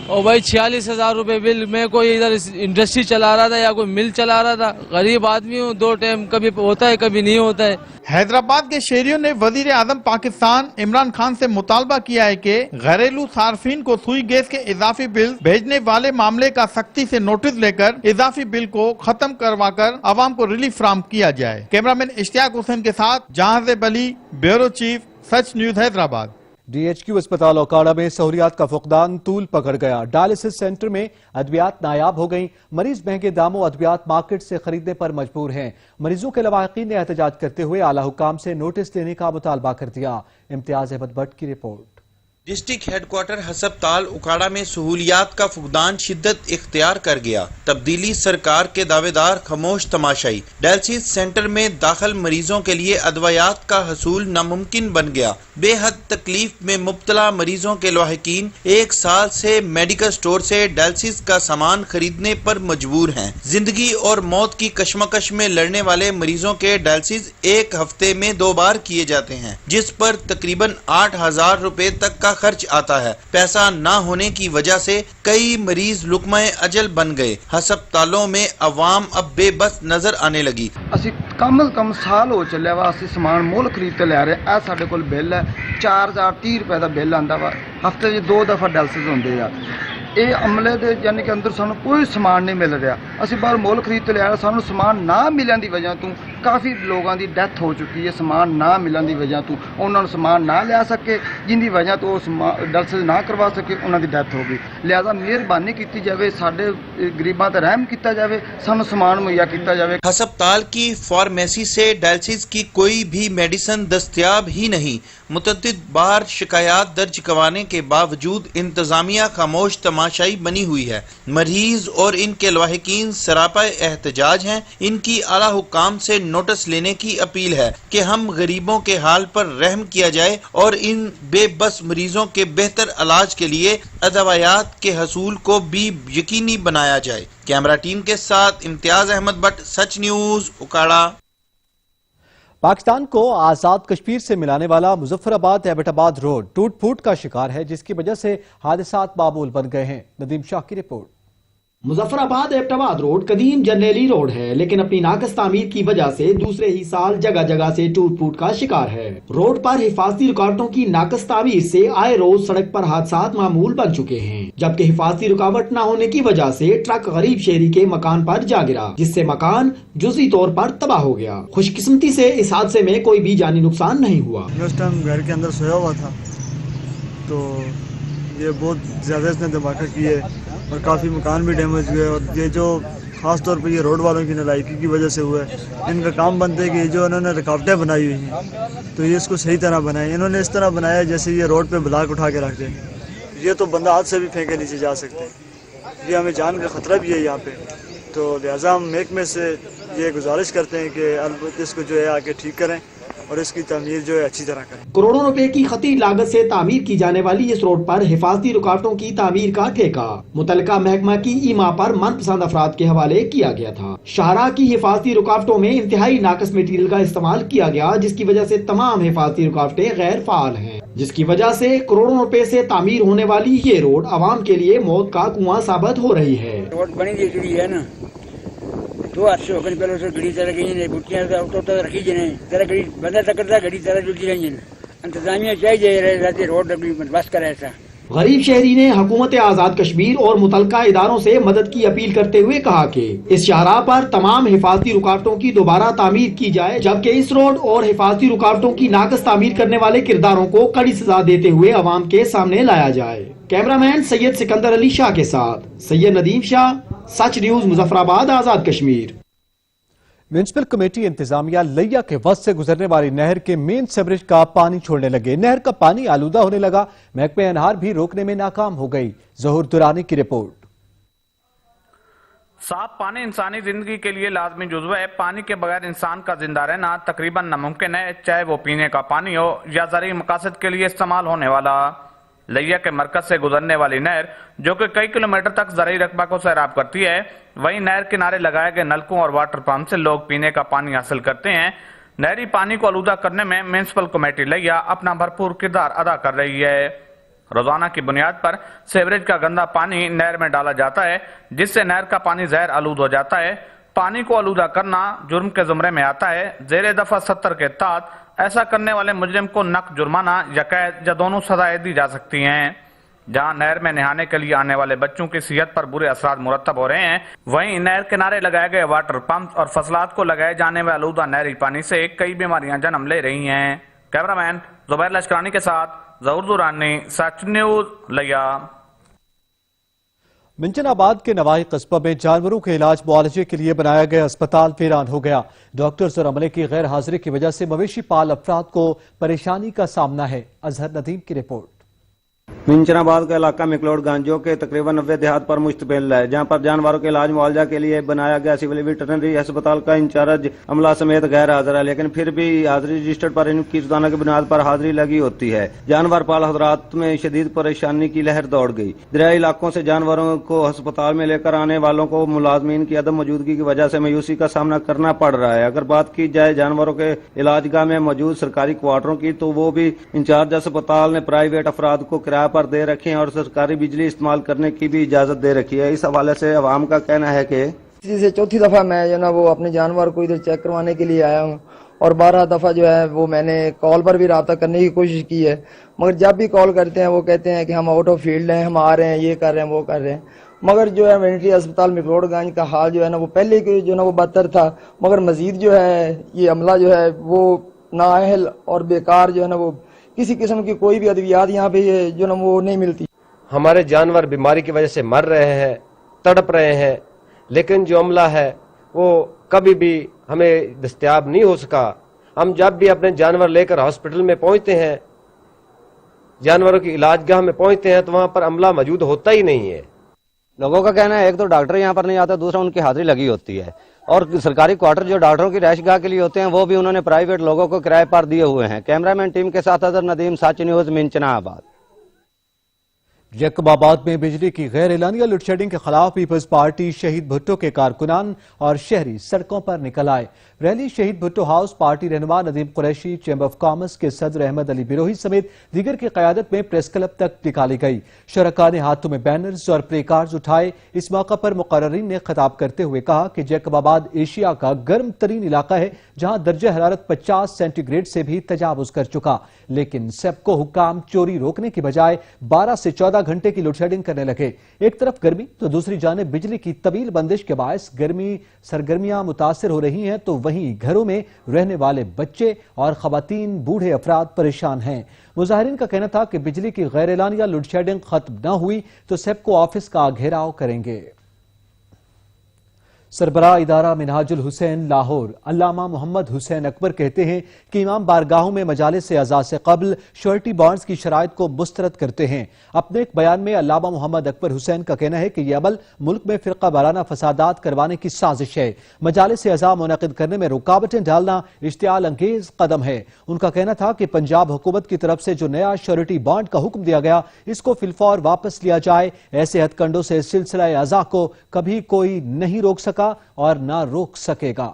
और भाई 46,000 रुपए बिल। मैं कोई इधर इंडस्ट्री चला रहा था या कोई मिल चला रहा था, गरीब आदमी हूँ, 2 टाइम कभी होता है कभी नहीं होता है। हैदराबाद के शहरियों ने वजीर आजम पाकिस्तान इमरान खान से मुतालबा किया है कि घरेलू सार्फिन को सुई गैस के इजाफी बिल भेजने वाले मामले का सख्ती से नोटिस लेकर इजाफी बिल को खत्म करवाकर आवाम को रिलीफ फराहम किया जाए। कैमरामैन इश्तियाक हुसैन के साथ जहांजेब अली, ब्यूरो चीफ, सच न्यूज हैदराबाद। DHQ अस्पताल ओकाड़ा में सहूलियात का फुकदान तूल पकड़ गया। डायलिसिस सेंटर में अद्वियात नायाब हो गई। मरीज महंगे दामों अद्वियात मार्केट से खरीदने पर मजबूर हैं। मरीजों के लवाहिकीन ने एहतजाज करते हुए आला हुकाम से नोटिस देने का मुतालबा कर दिया। इम्तियाज अहमद भट्ट की रिपोर्ट। डिस्ट्रिक्ट हेडक्वार्टर हस्पताल उकाड़ा में सहूलियात का फुकदान शिद्दत इख्तियार कर गया। तब्दीली सरकार के दावेदार खामोश तमाशाई। डायलिसिस सेंटर में दाखिल मरीजों के लिए अदवायात का हसूल नामुमकिन बन गया। बेहद तकलीफ में मुब्तला मरीजों के लवाहिकीन 1 साल से मेडिकल स्टोर से डायलिसिस का सामान खरीदने पर मजबूर हैं। जिंदगी और मौत की कशमकश में लड़ने वाले मरीजों के डायलिसिस 1 हफ्ते में 2 बार किए जाते हैं, जिस पर तकरीबन 8,000 रुपए तक का खर्च आता है। पैसा न होने की वजह से कई मरीज लुकमाए अजल बन गए। हस्पतालों में अवाम अब बेबस नजर आने लगी। ਅਸੀਂ ਕਮ ਤੋਂ ਕਮ ਸਾਲ ਹੋ ਚੱਲਿਆ ਵਾ, ਅਸੀਂ ਸਮਾਨ ਮੁੱਲ ਖਰੀਦ ਕੇ ਲਿਆ ਰਹੇ ਆ। ਸਾਡੇ ਕੋਲ ਬਿੱਲ ਹੈ 4,030 ਰੁਪਏ ਦਾ ਬਿੱਲ ਆਂਦਾ ਵਾ। ਹਫਤੇ 'ਚ 2 ਦਫਾ ਡਾਇਲਿਸਿਸ ਹੁੰਦੇ ਆ। ਇਹ ਅਮਲੇ ਦੇ ਯਾਨੀ ਕਿ ਅੰਦਰ ਸਾਨੂੰ ਕੋਈ ਸਮਾਨ ਨਹੀਂ ਮਿਲ ਰਿਹਾ। ਅਸੀਂ ਬਾਹਰ ਮੁੱਲ ਖਰੀਦ ਕੇ ਲਿਆ, ਸਾਨੂੰ ਸਮਾਨ ਨਾ ਮਿਲਣ ਦੀ ਵਜ੍ਹਾ ਤੋਂ ਕਾਫੀ ਲੋਕਾਂ ਦੀ ਡੈਥ ਹੋ ਚੁੱਕੀ ਹੈ। ਸਮਾਨ ਨਾ ਮਿਲਣ ਦੀ ਵਜ੍ਹਾ ਤੋਂ ਉਹਨਾਂ ਨੂੰ ਸਮਾਨ ਨਾ ਲਿਆ ਸਕੇ, ਜਿੰਦੀ ਵਜ੍ਹਾ ਤੋਂ ਉਹ ਡਾਇਲਿਸਿਸ ਨਾ ਕਰਵਾ ਸਕੇ, ਉਹਨਾਂ ਦੀ ਡੈਥ ਹੋ ਗਈ। ਲਿਹਾਜ਼ਾ ਮਿਹਰਬਾਨੀ ਕੀਤੀ ਜਾਵੇ, ਸਾਡੇ ਗਰੀਬਾਂ ਤੇ ਰਹਿਮ ਕੀਤਾ जावे, ਸਾਨੂੰ ਸਮਾਨ ਮੁਹੱਈਆ ਕੀਤਾ जावे। हस्पताल की फार्मेसी से डायलिसिस की कोई भी मेडिसिन दस्तयाब ही नहीं। मुतअद्दिद बार शिकायत दर्ज करवाने के बावजूद इंतजामिया खामोश तमाशाई बनी हुई है। मरीज और इनके लवाहिकीन सरापा एहतजाज हैं। इनकी आला हुकाम से नोटिस लेने की अपील है कि हम गरीबों के हाल पर रहम किया जाए और इन बेबस मरीजों के बेहतर इलाज के लिए अदवायात के हसूल को भी यकीनी बनाया जाए। कैमरा टीम के साथ इम्तियाज अहमद भट्ट, सच न्यूज, उकाड़ा। पाकिस्तान को आजाद कश्मीर से मिलाने वाला मुजफ्फराबाद एबटाबाद रोड टूट फूट का शिकार है, जिसकी वजह से हादसात मामूल बन गए हैं। नदीम शाह की रिपोर्ट। मुजफ्फराबाद एबटाबाद रोड कदीम जर्नैली रोड है, लेकिन अपनी नाकस तामीर की वजह से दूसरे ही साल जगह जगह से टूट फूट का शिकार है। रोड पर हिफाजती रुकावटों की नाकस तामीर से आए रोज सड़क पर हादसात मामूल बन चुके हैं, जबकि हिफाजती रुकावट न होने की वजह से ट्रक गरीब शहरी के मकान पर जा गिरा, जिससे मकान जुज़ी तौर पर तबाह हो गया। खुशकिस्मती से इस हादसे में कोई भी जानी नुकसान नहीं हुआ। उस टाइम घर के अंदर सोया हुआ था, तो ये बहुत ज्यादा इसने धमाका किए और काफ़ी मकान भी डैमेज हुए। और ये जो ख़ास तौर पे ये रोड वालों की नालायकी की वजह से हुआ है। इनका काम बनता है कि जो इन्होंने रुकावटें बनाई हुई हैं तो ये इसको सही तरह बनाए। इन्होंने इस तरह बनाया जैसे ये रोड पे ब्लॉक उठा के रख दें। ये तो बंदा हाथ से भी फेंके नीचे जा सकते, ये हमें जान का ख़तरा भी है यहाँ पे। तो लिहाजा हम महकमे से ये गुजारिश करते हैं कि अलबत्ता इसको जो है आके ठीक करें और इसकी तमीर जो है अच्छी तरह करें। करोड़ों रुपए की खतीर लागत से तामीर की जाने वाली इस रोड पर हिफाजती रुकावटों की तामीर का ठेका मुतल्लिका महकमा की ईमा पर मनपसंद अफराद के हवाले किया गया था। शाहराह की हिफाजती रुकावटों में इंतहाई नाकस मटीरियल का इस्तेमाल किया गया, जिसकी वजह से तमाम हिफाजती रुकावटें गैर फाल हैं, जिसकी वजह से करोड़ों रुपए से तामीर होने वाली ये रोड आवाम के लिए मौत का कुआं साबित हो रही है। रोड बनी दिखड़ी है ना, 2 वर्ष हो गए पहले से गड़ी तरह गई बुटियां तो रखी जने तरह गड़ी बंदा टकरता गड़ी तरह जुटी रही इंतजामिया चाहिए रहते रोड बस करे ऐसा। गरीब शहरी ने हुकूमत आजाद कश्मीर और मुतल्लिका इदारों से मदद की अपील करते हुए कहा कि इस शाहराह पर तमाम हिफाजती रुकावटों की दोबारा तामीर की जाए, जबकि इस रोड और हिफाजती रुकावटों की नाकस तामीर करने वाले किरदारों को कड़ी सजा देते हुए अवाम के सामने लाया जाए। कैमरामैन सैयद सिकंदर अली शाह के साथ सैयद नदीम शाह, सच न्यूज, मुजफ्फराबाद, आजाद कश्मीर। म्यूनिसिपल कमेटी इंतजामिया लिया के वस्त से गुजरने वाली नहर के मेन सेवरेज का पानी छोड़ने लगे। नहर का पानी आलूदा होने लगा, महकमे अनहार भी रोकने में नाकाम हो गई। ज़हूर दुरानी की रिपोर्ट। साफ पानी इंसानी जिंदगी के लिए लाजमी जुज़्व है। पानी के बगैर इंसान का जिंदा रहना तकरीबन नामुमकिन है, चाहे वो पीने का पानी हो या ज़रूरी मकासद के लिए इस्तेमाल होने वाला। लिया के मरकज से गुजरने वाली नहर, जो कि कई किलोमीटर तक ज़रूरी रकबा को सैराब करती है, वहीं नहर किनारे लगाए गए नलकों और वाटर पंप से लोग पीने का पानी हासिल करते हैं। नहरी पानी को आलूदा करने में म्यूनिसिपल कमेटी लिया अपना भरपूर किरदार अदा कर रही है। रोजाना की बुनियाद पर सीवरेज का गंदा पानी नहर में डाला जाता है, जिससे नहर का पानी जहर आलूद हो जाता है। पानी को आलूदा करना जुर्म के जुमरे में आता है। जेर दफा 70 के तहत ऐसा करने वाले मुजरिम को नक़द, जुर्माना या कैद या दोनों सजाएं दी जा सकती हैं। जहां नहर में नहाने के लिए आने वाले बच्चों की सेहत पर बुरे असरात मुरतब हो रहे हैं, वहीं नहर किनारे लगाए गए वाटर पंप और फसलात को लगाए जाने वाले आलूदा नहरी पानी से कई बीमारियां जन्म ले रही हैं। कैमरामैन जुबैर लश्करानी के साथ ज़हूर दुरानी, सच न्यूज, लिया। मिंचनाबाद के नवाई कस्बा में जानवरों के इलाज मुआलजे के लिए बनाया गया अस्पताल वीरान हो गया। डॉक्टर्स और अमले की गैर हाजिरी की वजह से मवेशी पाल अफराद को परेशानी का सामना है। अजहर नदीम की रिपोर्ट। मिंचनाबाद का इलाका मिकलोडगंज जो के तकरीबन 90 देहात पर मुश्तमिल है, जहां पर जानवरों के इलाज मुआवजा के लिए बनाया गया सिविल वेटरनरी अस्पताल का इंचार्ज अमला समेत गैर हाजिर है, लेकिन फिर भी हाजिरी रजिस्टर्ड पर इनकी रोजाना की बुनियाद पर हाजिरी लगी होती है। जानवर पाल हजरात में शदीद परेशानी की लहर दौड़ गई। दरियाई इलाकों से जानवरों को अस्पताल में लेकर आने वालों को मुलाजमीन की अदम मौजूदगी की वजह से मायूसी का सामना करना पड़ रहा है। अगर बात की जाए जानवरों के इलाजगाह में मौजूद सरकारी क्वार्टरों की, तो वो भी इंचार्ज अस्पताल ने प्राइवेट अफराद को किराए पर दे रखे हैं और सरकारी बिजली इस्तेमाल करने की भी इजाजत दे रखी है। इस हवाले से अवाम का कहना है कि से चौथी दफा मैं जो ना वो अपने जानवर को इधर चेक करवाने के लिए आया हूँ, और 12 दफा जो है वो मैंने कॉल पर भी राब्ता करने की कोशिश की है, मगर जब भी कॉल करते हैं वो कहते हैं कि हम आउट ऑफ फील्ड हैं, हम आ रहे हैं, ये कर रहे हैं, वो कर रहे हैं। मगर जो है वेटरनरी अस्पताल मिकलोडगंज का हाल जो है ना वो पहले के जो ना वो बदतर था, मगर मजीद जो है ये अमला जो है वो नाअहल और बेकार जो है ना वो किसी किस्म की कोई भी अद्वियात यहाँ पे जो ना वो नहीं मिलती। हमारे जानवर बीमारी की वजह से मर रहे हैं, तड़प रहे हैं, लेकिन जो अमला है वो कभी भी हमें दस्तयाब नहीं हो सका। हम जब भी अपने जानवर लेकर हॉस्पिटल में पहुंचते हैं, जानवरों की इलाजगाह में पहुंचते हैं, तो वहां पर अमला मौजूद होता ही नहीं है। लोगों का कहना है एक तो डॉक्टर यहाँ पर नहीं आता, दूसरा उनकी हाजिरी लगी होती है, और सरकारी क्वार्टर जो डॉक्टरों की रहायशगाह के लिए होते हैं वो भी उन्होंने प्राइवेट लोगों को किराए पर दिए हुए हैं। कैमरामैन टीम के साथ अजहर नदीम, सच न्यूज, मिंचनाबाद। जैकबाबाद में बिजली की गैर एलानिया लोड शेडिंग के खिलाफ पीपल्स पार्टी शहीद भुट्टो के कारकुनान और शहरी सड़कों पर निकल आए। रैली शहीद भुट्टो हाउस पार्टी रहनुमा Nadeem Qureshi, chamber of commerce के सदर अहमद अली बिरोही समेत दीगर की क़यादत में प्रेस क्लब तक निकाली गई। शरका ने हाथों में बैनर्स और प्ले कार्ड्स उठाए। इस मौका पर मुकर्ररीन ने खिताब करते हुए कहा कि जैकबाबाद एशिया का गर्म तरीन इलाका है, जहां दर्जा हरारत 50 सेंटीग्रेड से भी तजावुज कर चुका, लेकिन सेप्को हुक्काम चोरी रोकने की बजाय 12 से 14 घंटे की लोड शेडिंग करने लगे। एक तरफ गर्मी तो दूसरी जानिब बिजली की तवील बंदिश के बायस सरगर्मियां मुतासिर हो रही हैं, तो वहीं घरों में रहने वाले बच्चे और खवातीन, बूढ़े अफराद परेशान हैं। मुजाहिरीन का कहना था कि बिजली की गैर एलानिया लोड शेडिंग खत्म न हुई तो सेप्को ऑफिस का घेराव करेंगे। سربراہ ادارہ منہاج الحسین لاہور علامہ محمد حسین اکبر کہتے ہیں کہ امام بارگاہوں میں مجالس اعزاء سے قبل شورٹی بانڈز کی شرائط کو مسترد کرتے ہیں۔ اپنے ایک بیان میں علامہ محمد اکبر حسین کا کہنا ہے کہ یہ عمل ملک میں فرقہ وارانہ فسادات کروانے کی سازش ہے۔ مجالس اعزاء منعقد کرنے میں رکاوٹیں ڈالنا اشتعال انگیز قدم ہے۔ ان کا کہنا تھا کہ پنجاب حکومت کی طرف سے جو نیا شورٹی بانڈ کا حکم دیا گیا اس کو فی الفور واپس لیا جائے۔ ایسے ہتھ کنڈوں سے سلسلہ اعزاء کو کبھی کوئی نہیں روک سکا اور نہ روک سکے گا۔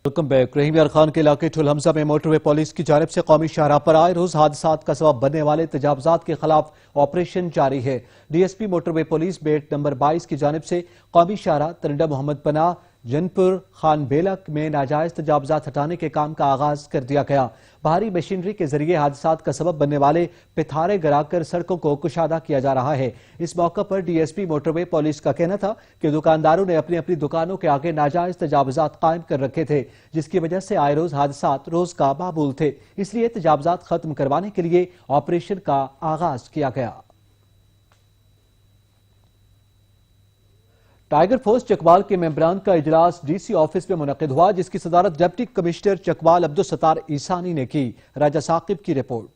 Welcome back. رحیم یار خان کے علاقے ٹھل حمزہ میں موٹر وے پولیس کی جانب سے قومی شاہراہ پر آئے روز حادثات کا سبب بننے والے تجاوزات کے خلاف آپریشن جاری ہے۔ ڈی ایس پی موٹر وے پولیس بیٹ نمبر 22 کی جانب سے قومی شاہراہ ترنڈا محمد پناہ جنپور خان بیلک میں ناجائز تجاوزات ہٹانے کے کام کا آغاز کر دیا گیا۔ بھاری مشینری کے ذریعے حادثات کا سبب بننے والے پتھارے گرا کر سڑکوں کو کشادہ کیا جا رہا ہے۔ اس موقع پر ڈی ایس پی موٹر وے پولیس کا کہنا تھا کہ دکانداروں نے اپنی اپنی دکانوں کے آگے ناجائز تجاوزات قائم کر رکھے تھے، جس کی وجہ سے آئے روز حادثات روز کا معمول تھے، اس لیے تجاوزات ختم کروانے کے لیے آپریشن کا آغاز کیا گیا۔ ٹائیگر فورس چکوال کے ممبران کا اجلاس ڈی سی آفس میں منعقد ہوا، جس کی صدارت ڈپٹی کمشنر چکوال عبدالستار عیسانی نے کی۔ راجہ ثاقب کی رپورٹ۔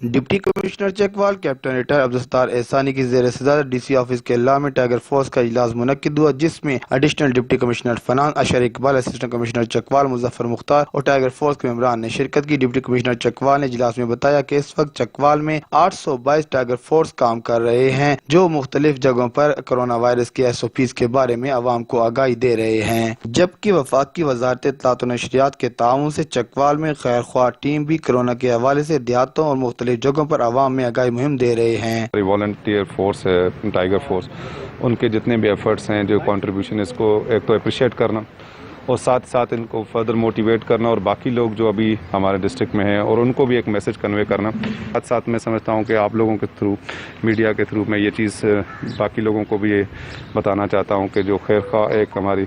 Deputy commissioner Chakwal captain retire Abdul Sattar Ihsani کی زیر صدارت ڈی سی آفس کے الا میں ٹائیگر فورس کا اجلاس منعقد ہوا، جس میں ایڈیشنل ڈپٹی کمشنر فنان اشر اقبال، اسسٹنٹ کمشنر چکوال مظفر مختار اور ٹائیگر فورس کے ممبران نے شرکت کی۔ ڈپٹی کمشنر چکوال نے اجلاس میں بتایا کہ اس وقت چکوال میں 822 ٹائیگر فورس کام کر رہے ہیں، جو مختلف جگہوں پر کرونا وائرس کے SOPs کے بارے میں عوام کو آگاہی دے رہے ہیں، جبکہ وفاقی وزارت اطلاعات و نشریات کے تعاون سے چکوال میں خیر خواہ ٹیم بھی کرونا کے حوالے سے دیہاتوں اور مختلف جگہوں پر عوام میں آگاہی مہم دے رہے ہیں۔ والنٹیئر فورس ہے ٹائیگر فورس، ان کے جتنے بھی ایفرٹس ہیں، جو کنٹریبیوشن، اس کو ایک تو اپریشیٹ کرنا اور ساتھ ساتھ ان کو فردر موٹیویٹ کرنا، اور باقی لوگ جو ابھی ہمارے ڈسٹرکٹ میں ہیں اور ان کو بھی ایک میسج کنوے کرنا۔ ساتھ ساتھ میں سمجھتا ہوں کہ آپ لوگوں کے تھرو، میڈیا کے تھرو میں یہ چیز باقی لوگوں کو بھی یہ بتانا چاہتا ہوں کہ جو خیر خواہ ایک ہماری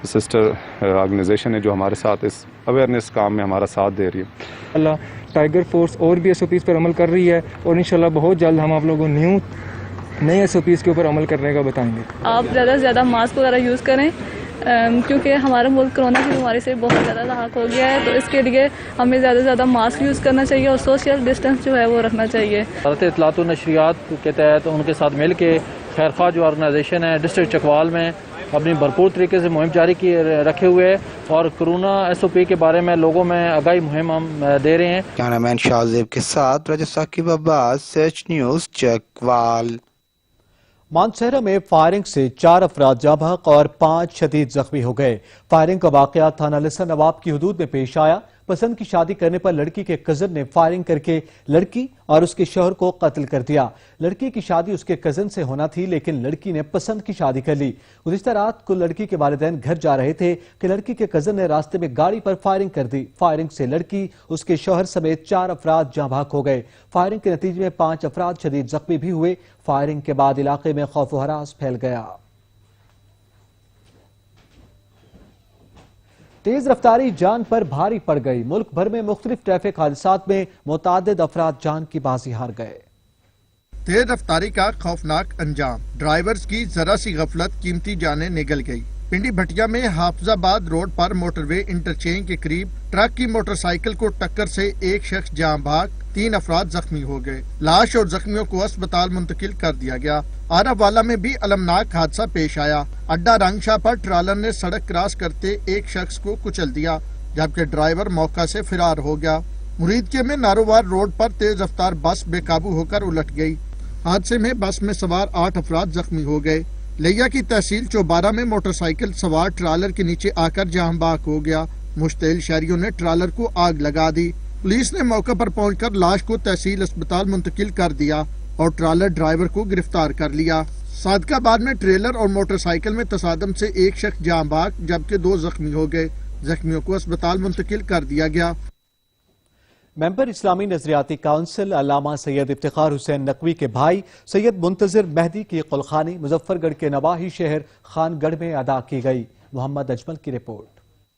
سسٹر آرگنائزیشن ہے جو ہمارے ساتھ اس اویئرنیس کام میں ہمارا ساتھ دے رہی ہے۔ اللہ ٹائیگر فورس اور بھی SOPs پر عمل کر رہی ہے، اور انشاءاللہ بہت جلد ہم آپ لوگوں نئے SOPs کے اوپر عمل کرنے کا بتائیں گے۔ آپ زیادہ سے زیادہ ماسک وغیرہ یوز کریں، کیونکہ ہمارا ملک کرونا کی بیماری سے بہت زیادہ لاحق ہو گیا ہے، تو اس کے لیے ہمیں زیادہ سے زیادہ ماسک یوز کرنا چاہیے اور سوشل ڈسٹینس جو ہے وہ رکھنا چاہیے۔ وزارت اطلاعات و نشریات کے تحت ان کے ساتھ مل کے خیر خواہ جو آرگنائزیشن ہے ڈسٹرکٹ چکوال میں اپنی بھرپور طریقے سے مہم جاری رکھے ہوئے ہے، اور کرونا SOP کے بارے میں لوگوں میں آگاہی مہم ہم دے رہے ہیں۔ کیمرامین شاہزیب کے ساتھ راجہ ثاقب عباس، سچ نیوز چکوال۔ مانسہرہ میں فائرنگ سے 4 افراد جاں بحق اور 5 شدید زخمی ہو گئے۔ فائرنگ کا واقعہ تھانہ لسن نواب کی حدود میں پیش آیا۔ پسند کی شادی کرنے پر لڑکی کے کزن نے فائرنگ کر کے لڑکی اور اس کے شوہر کو قتل کر دیا۔ لڑکی کی شادی اس کے کزن سے ہونا تھی، لیکن لڑکی نے پسند کی شادی کر لی۔ گزشتہ رات کو لڑکی کے والدین گھر جا رہے تھے کہ لڑکی کے کزن نے راستے میں گاڑی پر فائرنگ کر دی۔ فائرنگ سے لڑکی، اس کے شوہر سمیت 4 افراد جاں بحق ہو گئے۔ فائرنگ کے نتیجے میں 5 افراد شدید زخمی بھی ہوئے۔ فائرنگ کے بعد علاقے میں خوف و ہراس پھیل گیا۔ تیز رفتاری جان پر بھاری پڑ گئی۔ ملک بھر میں مختلف ٹریفک حادثات میں متعدد افراد جان کی بازی ہار گئے۔ تیز رفتاری کا خوفناک انجام، ڈرائیورز کی ذرا سی غفلت قیمتی جانیں نگل گئی۔ پنڈی بھٹیا میں حافظ آباد روڈ پر موٹر وے انٹرچینج کے قریب ٹرک کی موٹر سائیکل کو ٹکر سے ایک شخص جاں بحق، 3 افراد زخمی ہو گئے۔ لاش اور زخمیوں کو اسپتال منتقل کر دیا گیا۔ آرا والا میں بھی المناک حادثہ پیش آیا۔ اڈا رنگ شاہ پر ٹرالر نے سڑک کراس کرتے ایک شخص کو کچل دیا، جبکہ ڈرائیور موقع سے فرار ہو گیا۔ مریدکے میں نارووار روڈ پر تیز رفتار بس بے قابو ہو کر الٹ گئی۔ حادثے میں بس میں سوار 8 افراد زخمی ہو گئے۔ لیا کی تحصیل چوبارہ میں موٹر سائیکل سوار ٹرالر کے نیچے آ کر جاں بحق ہو گیا۔ مشتعل شہریوں نے ٹرالر کو آگ لگا دی۔ پولیس نے موقع پر پہنچ کر لاش کو تحصیل اسپتال منتقل کر دیا اور ٹرالر ڈرائیور کو گرفتار کر لیا۔ صادق آباد میں ٹریلر اور موٹر سائیکل میں تصادم سے ایک شخص جاں بحق، جبکہ 2 زخمی ہو گئے۔ زخمیوں کو اسپتال منتقل کر دیا گیا۔ ممبر اسلامی نظریاتی کونسل علامہ سید افتخار حسین نقوی کے بھائی سید منتظر مہدی کی قلخانی مظفر گڑھ کے نواحی شہر خان گڑھ میں ادا کی گئی۔ محمد اجمل کی رپورٹ۔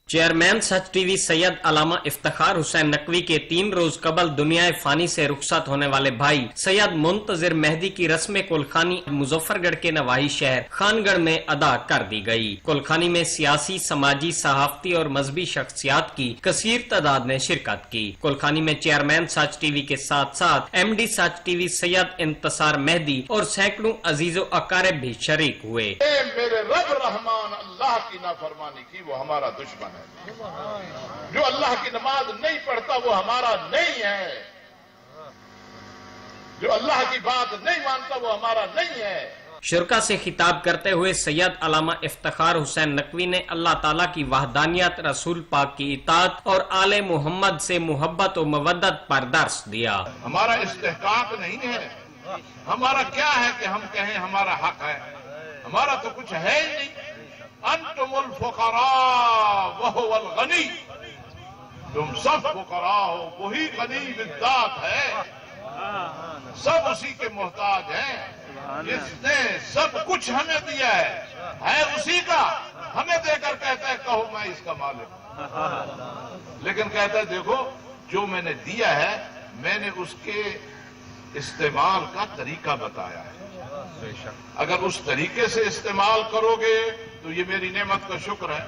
چیئرمین سچ ٹی وی سید علامہ افتخار حسین نقوی کے 3 روز قبل دنیا فانی سے رخصت ہونے والے بھائی سید منتظر مہدی کی رسم کلخانی مظفر گڑھ کے نواحی شہر خان گڑھ میں ادا کر دی گئی۔ کلخانی میں سیاسی، سماجی، صحافتی اور مذہبی شخصیات کی کثیر تعداد نے شرکت کی۔ کلخانی میں چیئرمین سچ ٹی وی کے ساتھ ساتھ ایم ڈی سچ ٹی وی سید انتصار مہدی اور سینکڑوں عزیز و اقارب بھی شریک ہوئے۔ میرے رب رحمان اللہ کی نافرمانی کی وہ ہمارا دشمن ہے، جو اللہ کی نماز نہیں پڑھتا وہ ہمارا نہیں ہے، جو اللہ کی بات نہیں مانتا وہ ہمارا نہیں ہے۔ شرکا سے خطاب کرتے ہوئے سید علامہ افتخار حسین نقوی نے اللہ تعالیٰ کی وحدانیت، رسول پاک کی اطاعت اور آل محمد سے محبت و مودت پر درس دیا۔ ہمارا استحقاق نہیں ہے، ہمارا کیا ہے کہ ہم کہیں ہمارا حق ہے؟ ہمارا تو کچھ ہے ہی نہیں۔ انتم الفقراء وهو الغنی، تم سب فقراء ہو، وہی غنی بالذات ہے، سب اسی کے محتاج ہیں، جس نے سب کچھ ہمیں دیا ہے اسی کا، ہمیں دے کر کہتا ہے کہو میں اس کا مالک ہوں، لیکن کہتا ہے دیکھو جو میں نے دیا ہے میں نے اس کے استعمال کا طریقہ بتایا ہے، اگر اس طریقے سے استعمال کرو گے تو یہ میری نعمت کا شکر ہے،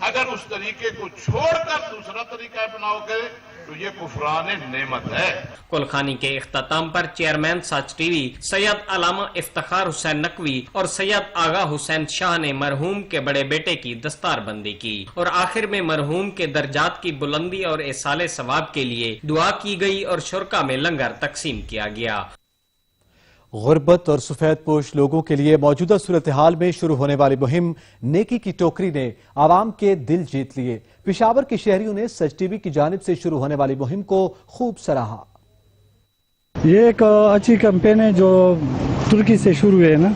اگر اس طریقے کو چھوڑ کر دوسرا طریقہ اپناؤ گے تو یہ کفران نعمت ہے۔ کلخانی کے اختتام پر چیئرمین سچ ٹی وی سید علامہ افتخار حسین نقوی اور سید آغا حسین شاہ نے مرحوم کے بڑے بیٹے کی دستار بندی کی اور آخر میں مرحوم کے درجات کی بلندی اور ایصال ثواب کے لیے دعا کی گئی اور شرکا میں لنگر تقسیم کیا گیا۔ غربت اور سفید پوش لوگوں کے لیے موجودہ صورتحال میں شروع ہونے والی مہم نیکی کی ٹوکری نے عوام کے دل جیت لیے۔ پشاور کے شہریوں نے سچ ٹی وی کی جانب سے شروع ہونے والی مہم کو خوب سراہا۔ یہ ایک اچھی کمپین ہے جو ترکی سے شروع ہے نا،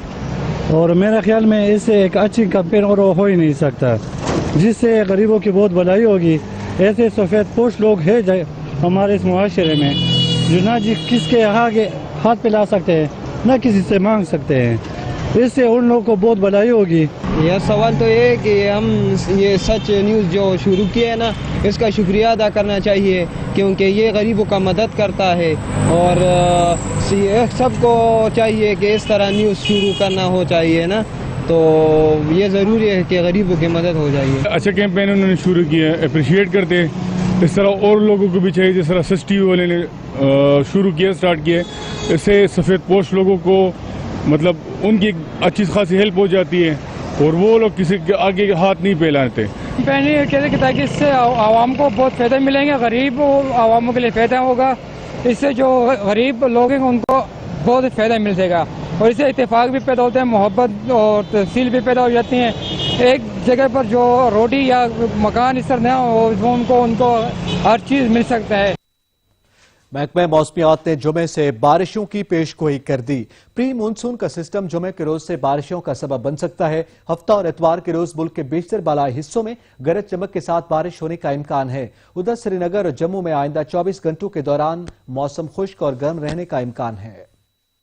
اور میرے خیال میں اس سے ایک اچھی کمپین اور ہو ہی نہیں سکتا، جس سے غریبوں کی بہت بھلائی ہوگی۔ ایسے سفید پوش لوگ ہیں ہمارے اس معاشرے میں جو نہ کس کے آگے ہاتھ پہ لا سکتے ہیں نہ کسی سے مانگ سکتے ہیں، اس سے ان لوگوں کو بہت بھلائی ہوگی۔ یہ سوال تو یہ کہ ہم یہ سچ نیوز جو شروع کیا ہے نا اس کا شکریہ ادا کرنا چاہیے، کیونکہ یہ غریبوں کا مدد کرتا ہے اور سب کو چاہیے کہ اس طرح نیوز شروع کرنا ہو چاہیے نا، تو یہ ضروری ہے کہ غریبوں کی مدد ہو جائے۔ اچھا کیمپین انہوں نے شروع کیا ہے، اپریشیٹ کرتے، اس طرح اور لوگوں کو بھی چاہیے جس طرح سچ ٹی وی والے نے شروع کیا، اسٹارٹ کیا، اس سے سفید پوش لوگوں کو مطلب ان کی اچھی خاصی ہیلپ ہو جاتی ہے اور وہ لوگ کسی کے آگے ہاتھ نہیں پھیلاتے۔ تاکہ اس سے عوام کو بہت فائدہ ملیں گے، غریب عواموں کے لیے فائدہ ہوگا، اس سے جو غریب لوگ ہیں ان کو بہت فائدہ مل جائے گا اور اس سے اتفاق بھی پیدا ہوتے ہیں، محبت اور تحصیل بھی پیدا ہو جاتی ہیں۔ ایک جگہ پر جو روٹی یا مکان اس طرح نہ ہو ان کو ہر چیز مل سکتا ہے۔ محکمہ موسمیات نے جمعے سے بارشوں کی پیش گوئی کر دی۔ پری مونسون کا سسٹم جمعے کے روز سے بارشوں کا سبب بن سکتا ہے۔ ہفتہ اور اتوار کے روز ملک کے بیشتر بالائی حصوں میں گرج چمک کے ساتھ بارش ہونے کا امکان ہے۔ ادھر سری نگر اور جموں میں آئندہ 24 گھنٹوں کے دوران موسم خشک اور گرم رہنے کا امکان ہے۔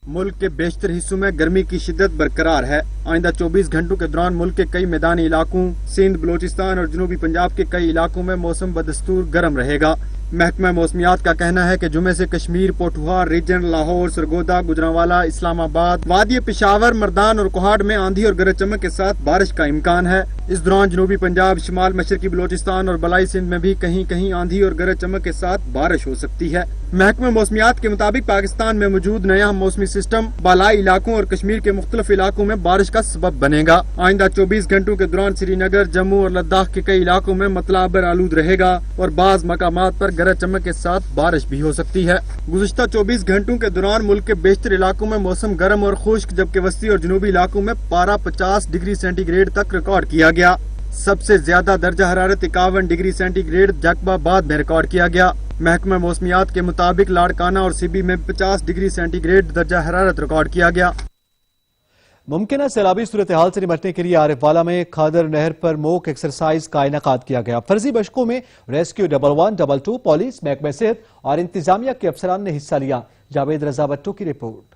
ملک کے بیشتر حصوں میں گرمی کی شدت برقرار ہے۔ آئندہ 24 گھنٹوں کے دوران ملک کے کئی میدانی علاقوں، سندھ، بلوچستان اور جنوبی پنجاب کے کئی علاقوں میں موسم بدستور گرم رہے گا۔ محکمہ موسمیات کا کہنا ہے کہ جمعے سے کشمیر، پوٹھوہار ریجن، لاہور، سرگودا، گجرانوالا، اسلام آباد، وادی پشاور، مردان اور کوہاٹ میں آندھی اور گرج چمک کے ساتھ بارش کا امکان ہے۔ اس دوران جنوبی پنجاب، شمال مشرقی بلوچستان اور بلائی سندھ میں بھی کہیں کہیں آندھی اور گرج چمک کے ساتھ بارش ہو سکتی ہے۔ محکمہ موسمیات کے مطابق پاکستان میں موجود نیا موسمی سسٹم بالائی علاقوں اور کشمیر کے مختلف علاقوں میں بارش کا سبب بنے گا۔ آئندہ 24 گھنٹوں کے دوران سری نگر، جموں اور لداخ کے کئی علاقوں میں مطلع ابر آلود رہے گا اور بعض مقامات پر گرج چمک کے ساتھ بارش بھی ہو سکتی ہے۔ گزشتہ 24 گھنٹوں کے دوران ملک کے بیشتر علاقوں میں موسم گرم اور خشک، جبکہ وسطی اور جنوبی علاقوں میں پارہ 50 ڈگری سینٹی گریڈ تک ریکارڈ کیا گیا۔ سب سے زیادہ درجہ حرارت 51 ڈگری سینٹی گریڈ جقب آباد میں ریکارڈ کیا گیا۔ محکمہ موسمیات کے مطابق لاڑکانہ اور سبی میں 50 ڈگری سینٹی گریڈ درجہ حرارت ریکارڈ کیا گیا۔ ممکنہ سیلابی صورتحال سے نمٹنے کے لیے عارف والا میں کھادر نہر پر موک ایکسرسائز کا انعقاد کیا گیا۔ فرضی مشقوں میں ریسکیو 11 22 پولیس، محکمہ صحت اور انتظامیہ کے افسران نے حصہ لیا۔ جاوید رضا بٹو کی رپورٹ۔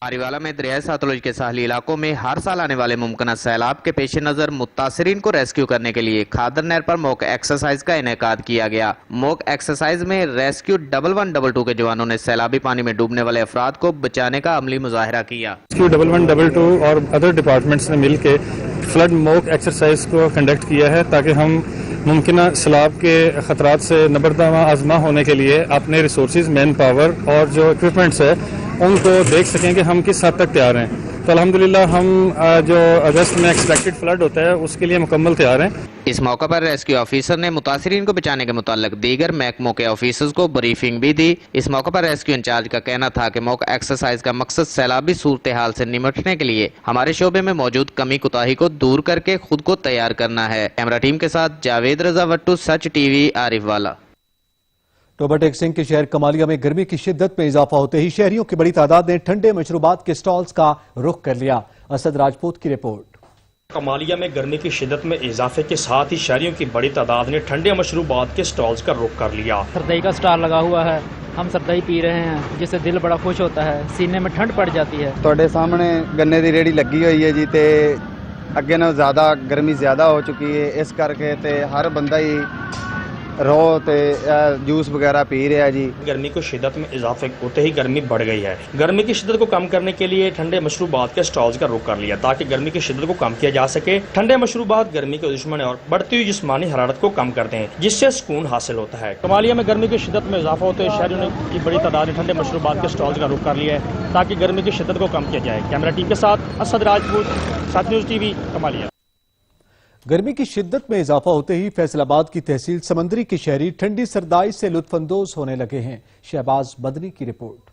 आरीवाला में दरियाई सतलुज के साहली इलाकों में हर साल आने वाले मुमकिन सैलाब के पेश नजर मुतासरीन को रेस्क्यू करने के लिए खादर नहर पर मॉक एक्सरसाइज का इनेकाद किया गया। मॉक एक्सरसाइज में रेस्क्यू 1112 के जवानों ने सैलाबी पानी में डूबने वाले अफराद को बचाने का अमली मुजाहिरा किया। रेस्क्यू 1112 और अदर डिपार्टमेंट्स ने मिलकर फ्लड मॉक एक्सरसाइज को कंडक्ट किया है ताकि हम मुमकिन सैलाब के खतरात से नबरदावा आजमा होने के लिए अपने रिसोर्सेज, मैन पावर और जो इक्विपमेंट्स है उनको देख सकें कि हम किस हद तक तैयार हैं। तो अल्हम्दुलिल्लाह हम जो अगस्त में एक्सपेक्टेड फ्लड होता है उसके लिए मुकम्मल तैयार हैं। इस मौके पर रेस्क्यू ऑफिसर ने मुतासरीन को बचाने के मुताल्लिक दीगर महकमों के ऑफिसर्स को ब्रीफिंग भी दी। इस मौके पर रेस्क्यू इंचार्ज का कहना था कि मॉक एक्सरसाइज का मकसद सैलाबी सूरत हाल से निपटने के लिए हमारे शोबे में मौजूद कमी कुताही को दूर करके खुद को तैयार करना है। कैमरा टीम के साथ Javed Raza Wattoo, Such TV, Arifwala. Toba take Singh के शहर कमालिया में गर्मी की शिद्दत में इजाफा होते ही शहरियों की बड़ी तादाद ने ठंडे मशरूबात के स्टॉल्स का रुख कर लिया। असद राजपूत की रिपोर्ट। कमालिया में गर्मी की शिद्दत में इजाफे के साथ ही शहरियों की बड़ी तादाद ने ठंडे मशरूबात के स्टॉल्स का रुख कर लिया। सरदई का स्टॉल लगा हुआ है, हम सरदई पी रहे हैं जिससे दिल बड़ा खुश होता है, सीने में ठंड पड़ जाती है। ਤੁਹਾਡੇ ਸਾਹਮਣੇ गन्ने की रेहड़ी लगी हुई है जी ते अगे नालों ज़्यादा गर्मी ज़्यादा हो चुकी है, इस करके ते हर बंदा ही रो ते जूस वगैरह पी रहा है जी। गर्मी को शिद्दत में इजाफे होते ही गर्मी बढ़ गई है। गर्मी की शिद्दत को कम करने के लिए ठंडे मशरूबात के स्टॉल्स का रुख कर लिया ताकि गर्मी की शिद्दत को कम किया जा सके। ठंडे मशरूबात गर्मी के दुश्मन और बढ़ती हुई जिस्मानी हरारत को कम करते हैं जिससे सुकून हासिल होता है। कमालिया में गर्मी की शिद्दत में इजाफा होते ही शहरियों की बड़ी तादाद ने ठंडे मशरूबात के स्टॉल्स का रुख कर लिया है ताकि गर्मी की शिद्दत को कम किया जाए। कैमरा टीम के साथ असद राजपूत, सच न्यूज़ टीवी, कमालिया। गर्मी की शिद्दत में इजाफा होते ही फैसलाबाद की तहसील समंदरी के शहरी ठंडी सरदाई से लुत्फानंदोज होने लगे हैं। शहबाज बदनी की रिपोर्ट।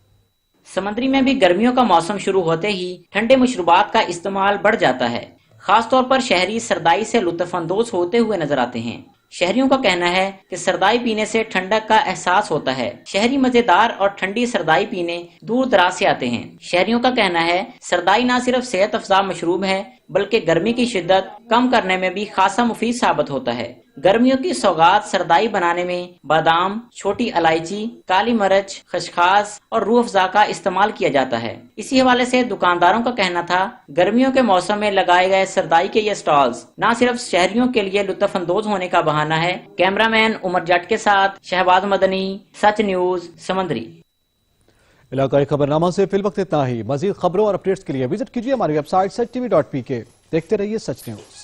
समंदरी में भी गर्मियों का मौसम शुरू होते ही ठंडे मशरूबात का इस्तेमाल बढ़ जाता है। खासतौर पर शहरी सरदाई से लुत्फानंदोज होते हुए नजर आते हैं। शहरियों का कहना है कि सरदाई पीने से ठंडक का एहसास होता है। शहरी मजेदार और ठंडी सरदाई पीने दूर दराज से आते हैं। शहरियों का कहना है सरदाई न सिर्फ सेहत अफजा मशरूब है बल्कि गर्मी की शिद्दत कम करने में भी खासा मुफीद साबित होता है। गर्मियों की सौगात सरदाई बनाने में बादाम, छोटी इलायची, काली मिर्च, खसखस और रूह अफ़ज़ा का इस्तेमाल किया जाता है। इसी हवाले से दुकानदारों का कहना था गर्मियों के मौसम में लगाए गए सरदाई के ये स्टॉल्स न सिर्फ शहरियों के लिए लुत्फ़अंदोज होने का बहाना है। कैमरामैन उमर जट के साथ शहबाज मदनी, सच न्यूज़, समंदरी। इलाकाई खबरनामा से फिल वक्त इतना ही। मजीद खबरों और अपडेट्स के लिए विजिट कीजिए हमारी वेबसाइट sach tv.pk। देखते रहिए सच न्यूज़।